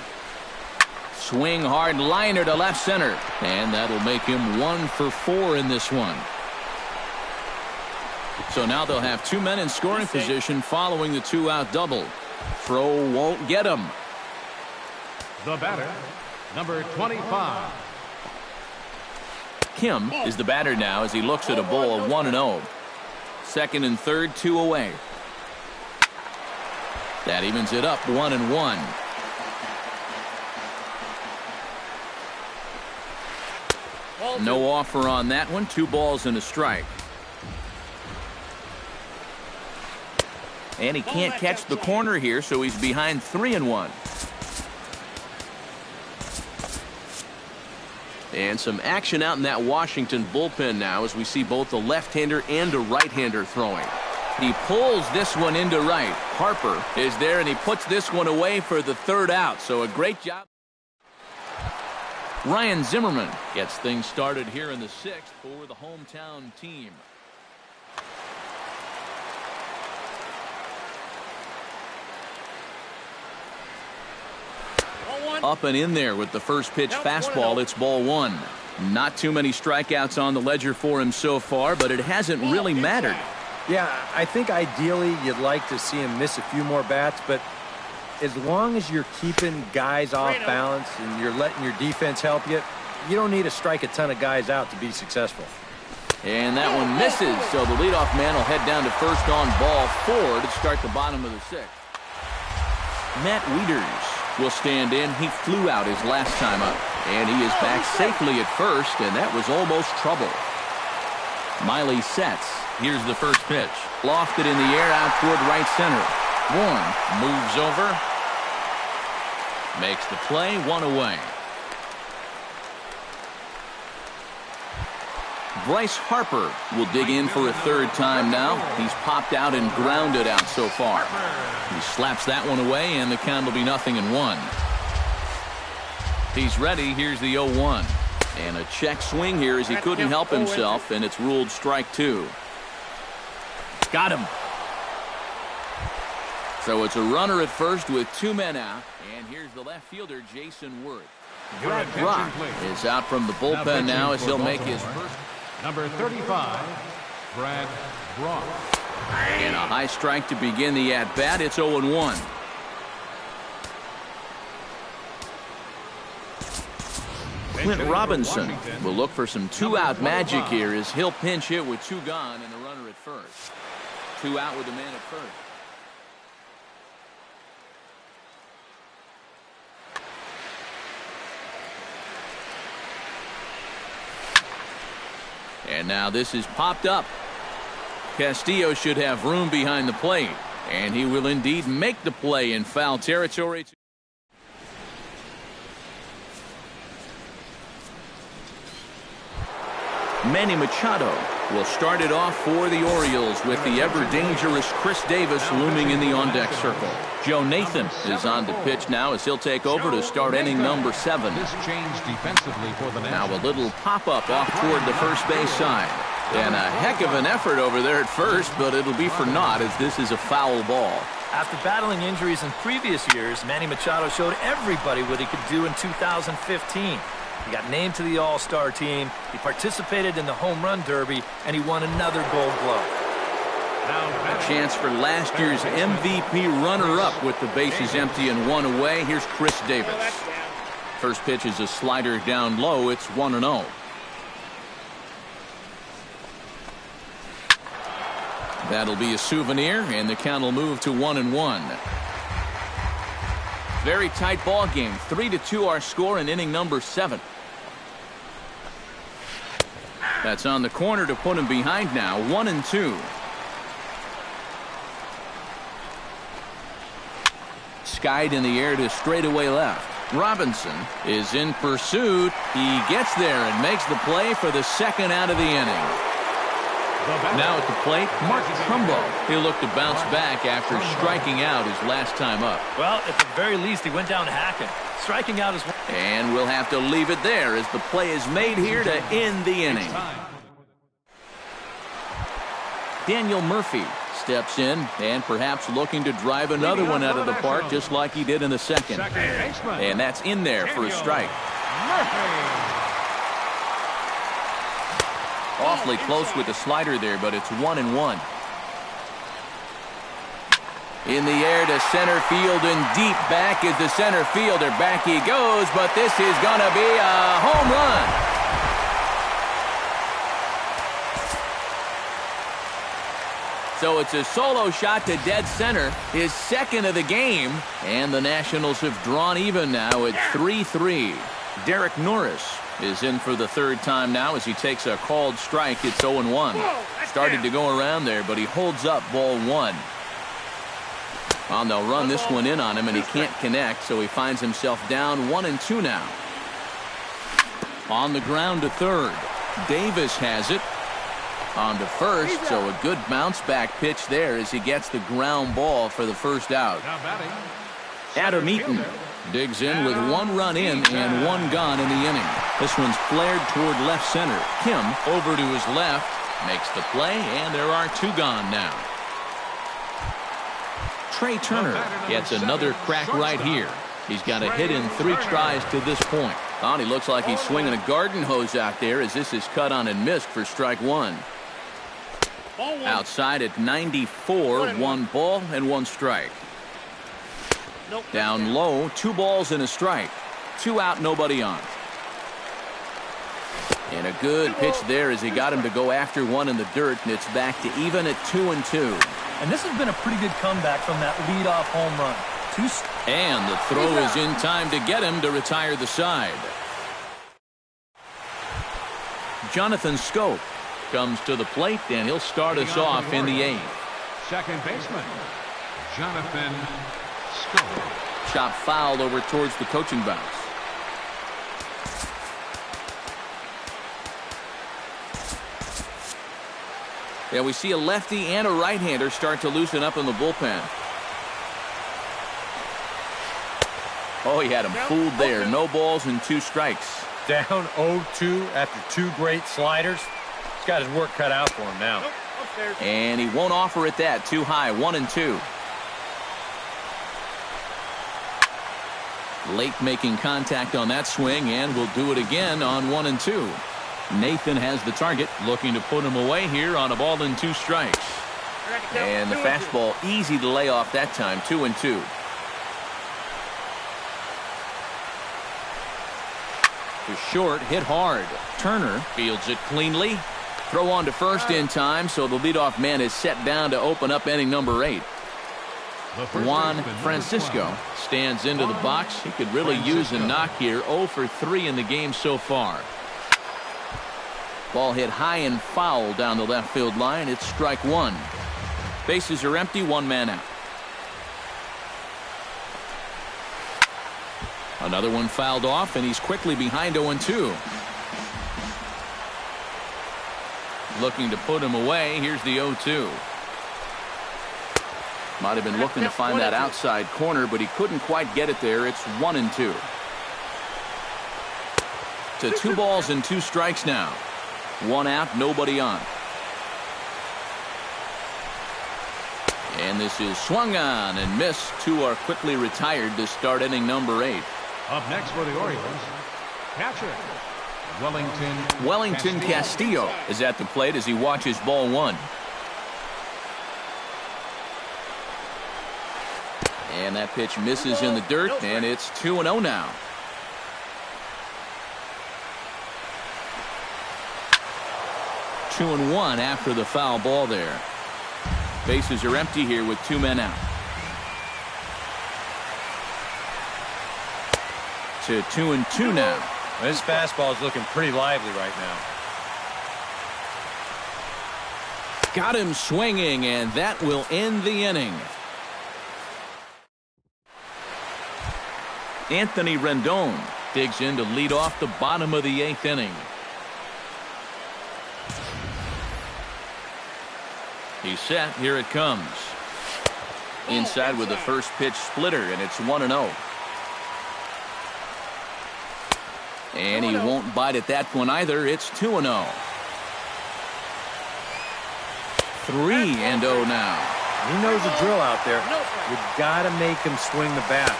Swing hard liner to left center, and that'll make him 1 for 4 in this one. So now they'll have 2 men in scoring position following the 2-out double. Throw won't get him. The batter, number 25. Kim is the batter now as he looks at a ball of 1-0. Second and third, 2 away. That evens it up 1-1. No offer on that one. 2 balls and a strike. And he can't catch the corner here, so he's behind 3-1. And some action out in that Washington bullpen now as we see both a left-hander and a right-hander throwing. He pulls this one into right. Harper is there, and he puts this one away for the 3rd out. So a great job. Ryan Zimmerman gets things started here in the 6th for the hometown team. Up and in there with the first pitch fastball. It's ball 1. Not too many strikeouts on the ledger for him so far, but it hasn't really mattered. Yeah, I think ideally you'd like to see him miss a few more bats, but as long as you're keeping guys off balance and you're letting your defense help you, you don't need to strike a ton of guys out to be successful. And that one misses, so the leadoff man will head down to first on ball 4 to start the bottom of the 6th. Matt Wieters will stand in. He flew out his last time up, and he is back safely at first, and that was almost trouble. Miley sets. Here's the first pitch. Lofted in the air out toward right center. Bourne moves over. Makes the play. 1 away. Bryce Harper will dig in for a 3rd time now. He's popped out and grounded out so far. He slaps that one away, and the count will be 0-1. He's ready. Here's the 0-1. And a check swing here as he couldn't help himself, and it's ruled strike 2. Got him. So it's a runner at first with 2 men out. And here's the left fielder, Jason Worth. Brad Brock is out from the bullpen now as he'll make his first. Number 35, Brad Brock. And a high strike to begin the at-bat. It's 0-1. Clint Robinson will look for some 2-out magic here as he'll pinch hit with 2 gone and a runner at first. 2 out with a man at first. And now this is popped up. Castillo should have room behind the plate, and he will indeed make the play in foul territory. Manny Machado will start it off for the Orioles with the ever-dangerous Chris Davis looming in the on-deck circle. Joe Nathan is on to pitch now as he'll take over to start inning number 7. This change defensively for the now a little pop-up off toward the first base side. And a heck of an effort over there at first, but it'll be for naught as this is a foul ball. After battling injuries in previous years, Manny Machado showed everybody what he could do in 2015. He got named to the All-Star team, he participated in the Home Run Derby, and he won another Gold Glove. A chance for last year's MVP runner-up with the bases empty and 1 away. Here's Chris Davis. First pitch is a slider down low. It's 1-0. That'll be a souvenir, and the count will move to 1-1. Very tight ball game. 3-2 our score in inning number 7. That's on the corner to put him behind now. 1-2. Skied in the air to straightaway left. Robinson is in pursuit. He gets there and makes the play for the second out of the inning. Now at the plate, Mark Trumbo. He'll look to bounce back after striking out his last time up. Well, at the very least, he went down hacking. Striking out is one. And we'll have to leave it there as the play is made here to end the inning. Daniel Murphy steps in and perhaps looking to drive another one out of the park just like he did in the second. And that's in there for a strike. Awfully close with the slider there, but it's 1-1. In the air to center field and deep back is the center fielder. Back he goes, but this is going to be a home run. So it's a solo shot to dead center, his second of the game, and the Nationals have drawn even now at 3-3. Derek Norris is in for the third time now as he takes a called strike. It's 0-1. Started to go around there, but he holds up ball 1. Well, they'll run this one in on him, and he can't connect, so he finds himself down 1-2 now. On the ground to third. Davis has it. On to first, so a good bounce back pitch there as he gets the ground ball for the first out. Adam Eaton digs in with 1 run in and 1 gone in the inning. This one's flared toward left center. Kim over to his left, makes the play, and there are 2 gone now. Trey Turner gets another crack right here. He's got a hit in 3 tries to this point. Oh, he looks like he's swinging a garden hose out there as this is cut on and missed for strike 1. Outside at 94, 1 ball and 1 strike. Down low, 2 balls and a strike. 2 out, nobody on. And a good pitch there as he got him to go after one in the dirt, and it's back to even at 2-2. And this has been a pretty good comeback from that leadoff home run. And the throw is in time to get him to retire the side. Jonathan Scope comes to the plate, and he'll start us off in the 8th. Second baseman, Jonathan Scope. Chop fouled over towards the coaching box. Yeah, we see a lefty and a right-hander start to loosen up in the bullpen. Oh, he had him fooled there. No balls and 2 strikes. Down 0-2 after 2 great sliders. He's got his work cut out for him now. And he won't offer it that. Too high. 1-2. Late making contact on that swing, and will do it again on 1-2. Nathan has the target, looking to put him away here on a ball and 2 strikes. And the fastball easy to lay off that time. 2-2. To short, hit hard. Turner fields it cleanly. Throw on to first in time, so the leadoff man is set down to open up inning number 8. Juan Francisco stands into the box. He could really use a knock here. 0 for 3 in the game so far. Ball hit high and foul down the left field line. It's strike 1. Bases are empty. 1 man out. Another one fouled off, and he's quickly behind 0-2. Looking to put him away. Here's the 0-2. Might have been looking to find that outside corner, but he couldn't quite get it there. It's 1-2. To 2 balls and 2 strikes now. 1 out, nobody on. And this is swung on and missed. 2 are quickly retired to start inning number 8. Up next for the Orioles, catcher Wellington Castillo is at the plate as he watches ball 1. And that pitch misses in the dirt, and it's 2-0 now. Two and 1 after the foul ball there. Bases are empty here with 2 men out. To 2-2 now. This fastball is looking pretty lively right now. Got him swinging, and that will end the inning. Anthony Rendon digs in to lead off the bottom of the 8th inning. He's set. Here it comes. Inside with the first pitch splitter, and it's 1-0. And he won't bite at that one either. It's 2-0. 3-0 now. He knows the drill out there. You got to make him swing the bat.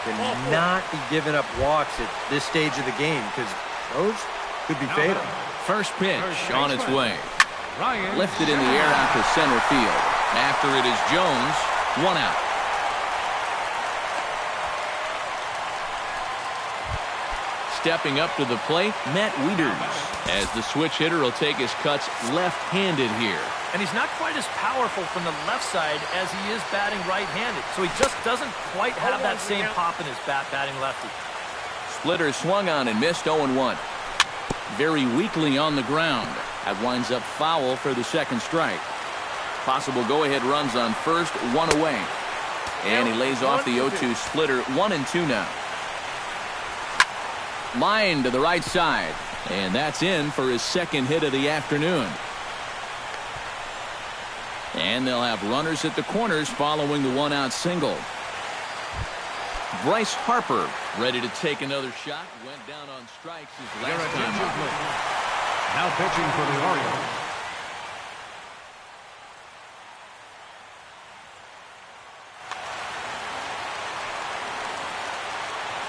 And not be giving up walks at this stage of the game, because those could be fatal. First pitch on its way. Lifted in the air out to center field. After it is Jones, 1 out. Stepping up to the plate, Matt Wieters, as the switch hitter will take his cuts left-handed here. And he's not quite as powerful from the left side as he is batting right-handed, so he just doesn't quite have that same pop in his bat batting lefty. Splitter swung on and missed 0-1. Very weakly on the ground. That winds up foul for the second strike. Possible go-ahead runs on first, 1 away. And he lays off the 0-2 splitter, 1-2 now. Line to the right side. And that's in for his second hit of the afternoon. And they'll have runners at the corners following the 1-out single. Bryce Harper ready to take another shot. Went down on strikes his last time up. Now pitching for the Orioles.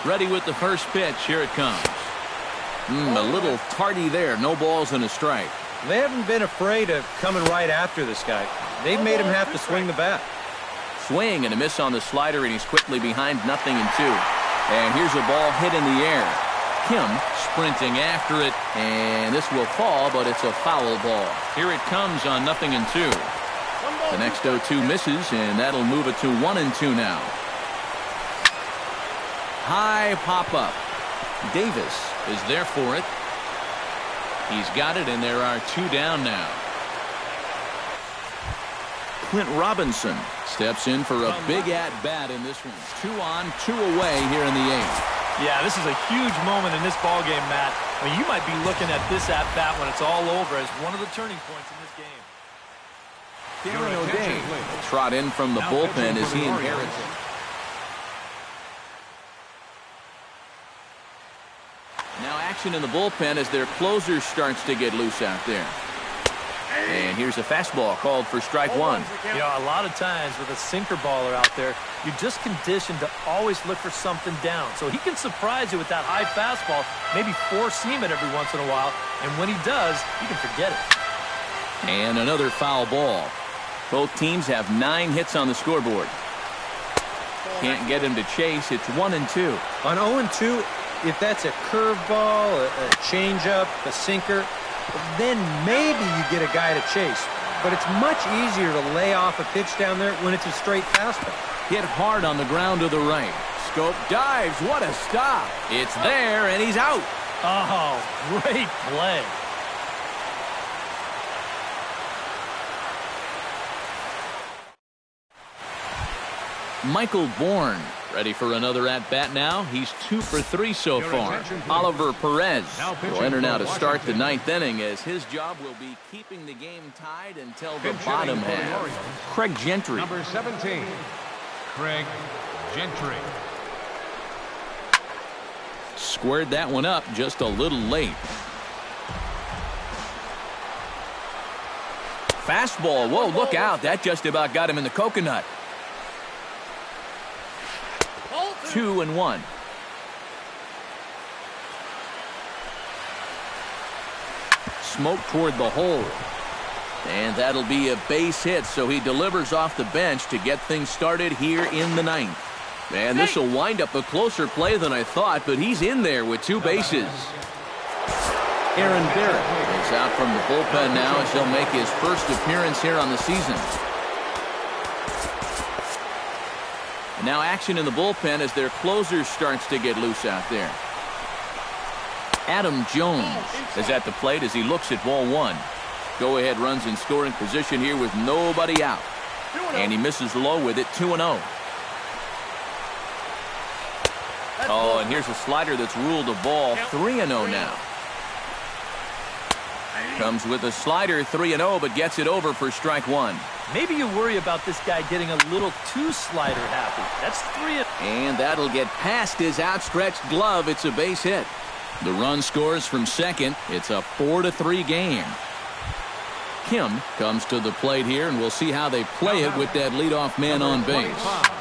Ready with the first pitch. Here it comes. A little tardy there. No balls and a strike. They haven't been afraid of coming right after this guy. They've made him have to swing the bat. Swing and a miss on the slider, and he's quickly behind 0-2. And here's a ball hit in the air. Kim sprinting after it, and this will fall, but it's a foul ball. Here it comes on 0-2. The next 0-2 misses, and that'll move it to 1-2 now. High pop-up. Davis is there for it. He's got it, and there are 2 down now. Clint Robinson steps in for a big at-bat in this one. 2 on, 2 away here in the 8th. Yeah, this is a huge moment in this ball game, Matt. I mean, you might be looking at this at-bat when it's all over as one of the turning points in this game. Darren O'Day trot in from the bullpen as he inherits it. Now action in the bullpen as their closer starts to get loose out there. And here's a fastball called for strike 1. You know, a lot of times with a sinker baller out there, you're just conditioned to always look for something down. So he can surprise you with that high fastball, maybe four-seam it every once in a while. And when he does, you can forget it. And another foul ball. Both teams have 9 hits on the scoreboard. Can't get him to chase. It's 1-2. On 0-2, if that's a curveball, a changeup, a sinker, then maybe you get a guy to chase. But it's much easier to lay off a pitch down there when it's a straight fastball. Hit hard on the ground to the right. Scope dives. What a stop. It's there, and he's out. Oh, great play. Michael Bourne ready for another at-bat now. He's 2 for 3 so far. Oliver Perez will enter now to start the 9th inning as his job will be keeping the game tied until the bottom half. Craig Gentry. Number 17, Craig Gentry. Squared that one up just a little late. Fastball. Whoa, look out. That just about got him in the coconut. 2-1. Smoke toward the hole. And that'll be a base hit, so he delivers off the bench to get things started here in the 9th. And this will wind up a closer play than I thought, but he's in there with 2 bases. Aaron Barrett is out from the bullpen now as he'll make his first appearance here on the season. Now action in the bullpen as their closer starts to get loose out there. Adam Jones is at the plate as he looks at ball one. Go-ahead runs in scoring position here with nobody out. And he misses low with it, 2-0. Oh, and here's a slider that's ruled a ball, 3-0 now. Comes with a slider, 3-0, but gets it over for strike one. Maybe you worry about this guy getting a little too slider happy. That's 3-0. And that'll get past his outstretched glove. It's a base hit. The run scores from second. It's a 4-3 game. Kim comes to the plate here, and we'll see how they play it with that leadoff man on base.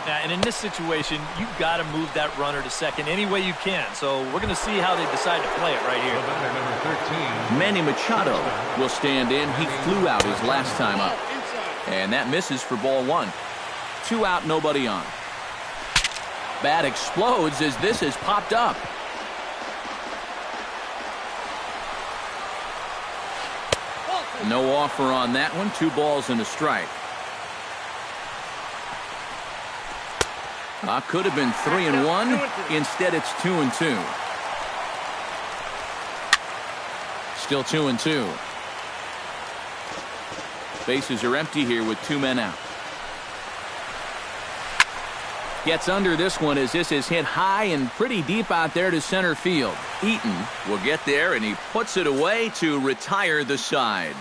And in this situation, you've got to move that runner to second any way you can. So we're going to see how they decide to play it right here. Manny Machado will stand in. He flew out his last time up. And that misses for ball one. 2 out, nobody on. Bat explodes as this has popped up. No offer on that one. 2 balls and a strike. Could have been 3-1. Instead, it's 2-2. Still 2-2. Bases are empty here with 2 men out. Gets under this one as this is hit high and pretty deep out there to center field. Eaton will get there, and he puts it away to retire the side.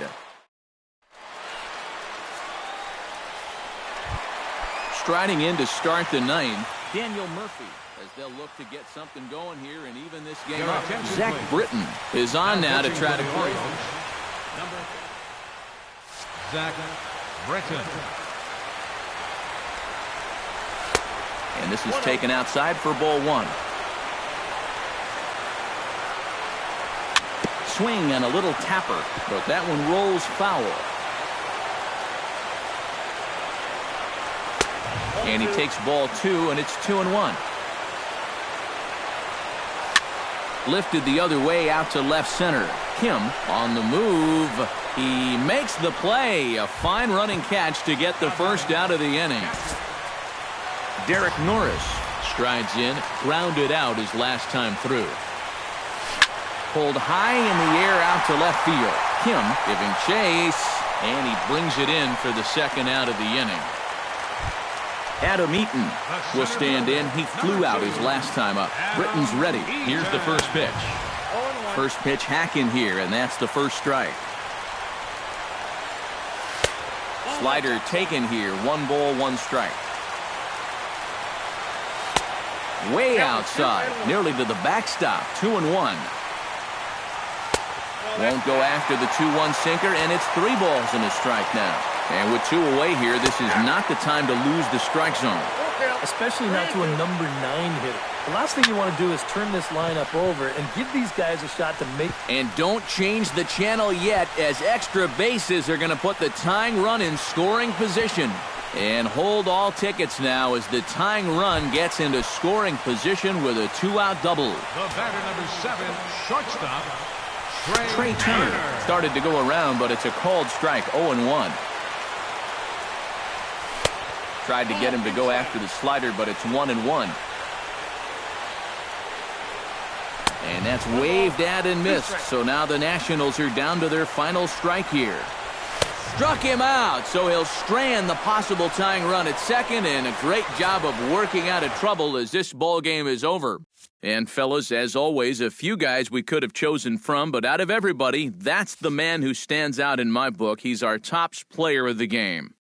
Striding in to start the ninth, Daniel Murphy, as they'll look to get something going here and even this game up. Zach Britton is on now to try to close. Zach Britton. And this is taken outside for ball one. Swing and a little tapper, but that one rolls foul. And he takes ball 2, and it's 2-1. Lifted the other way out to left center. Kim on the move. He makes the play. A fine running catch to get the first out of the inning. Derek Norris strides in, grounded out his last time through. Pulled high in the air out to left field. Kim giving chase, and he brings it in for the second out of the inning. Adam Eaton will stand in. He flew out his last time up. Britton's ready. Here's the first pitch. First pitch hacking here, and that's the first strike. Slider taken here. 1 ball, 1 strike. Way outside, nearly to the backstop. 2-1. Won't go after the 2-1 sinker, and it's 3 balls and a strike now. And with 2 away here, this is not the time to lose the strike zone. Especially not to a number 9 hitter. The last thing you want to do is turn this lineup over and give these guys a shot to make. And don't change the channel yet, as extra bases are going to put the tying run in scoring position. And hold all tickets now as the tying run gets into scoring position with a 2-out double. The batter, number 7, shortstop, Trey Turner started to go around, but it's a called strike, 0-1. Tried to get him to go after the slider, but it's 1-1. And that's waved at and missed. So now the Nationals are down to their final strike here. Struck him out, so he'll strand the possible tying run at second, and a great job of working out of trouble as this ball game is over. And fellas, as always, a few guys we could have chosen from, but out of everybody, that's the man who stands out in my book. He's our top player of the game.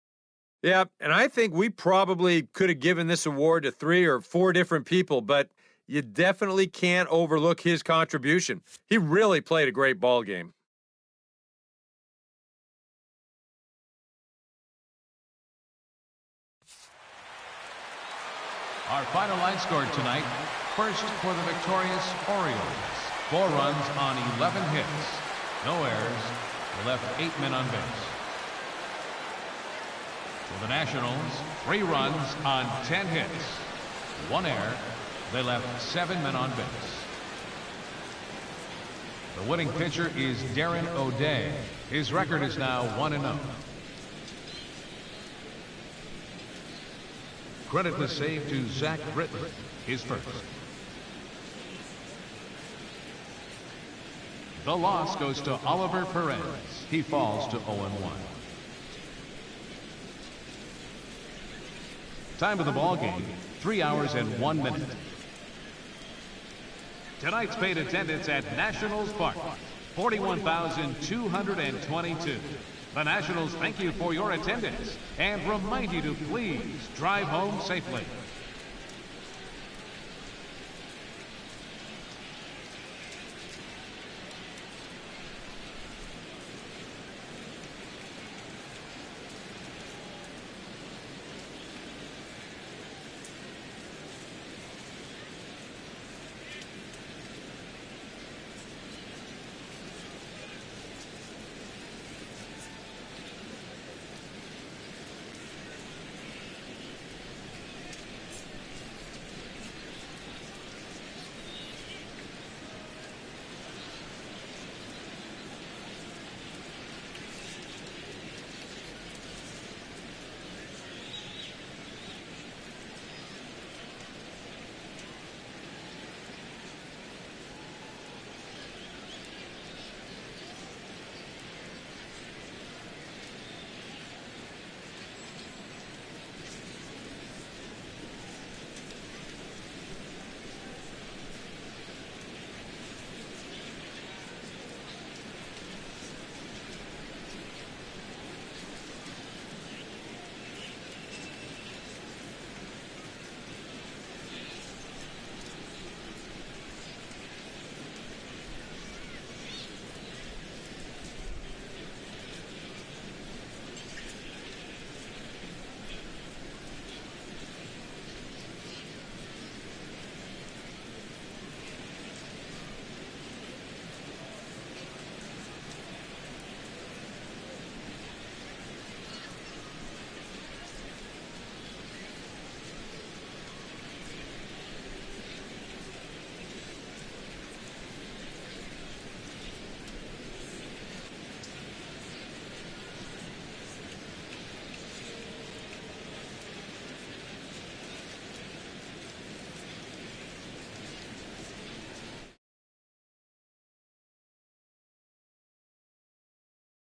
Yeah, and I think we probably could have given this award to 3 or 4 different people, but you definitely can't overlook his contribution. He really played a great ball game. Our final line scored tonight. First for the victorious Orioles. 4 runs on 11 hits. No errors. They left 8 men on base. For the Nationals, 3 runs on 10 hits. 1 error. They left 7 men on base. The winning pitcher is Darren O'Day. His record is now 1-0. Credit the save to Zach Britton, his first. The loss goes to Oliver Perez. He falls to 0-1. Time of the ball game, 3 hours and 1 minute. Tonight's paid attendance at Nationals Park, 41,222. The Nationals thank you for your attendance and remind you to please drive home safely.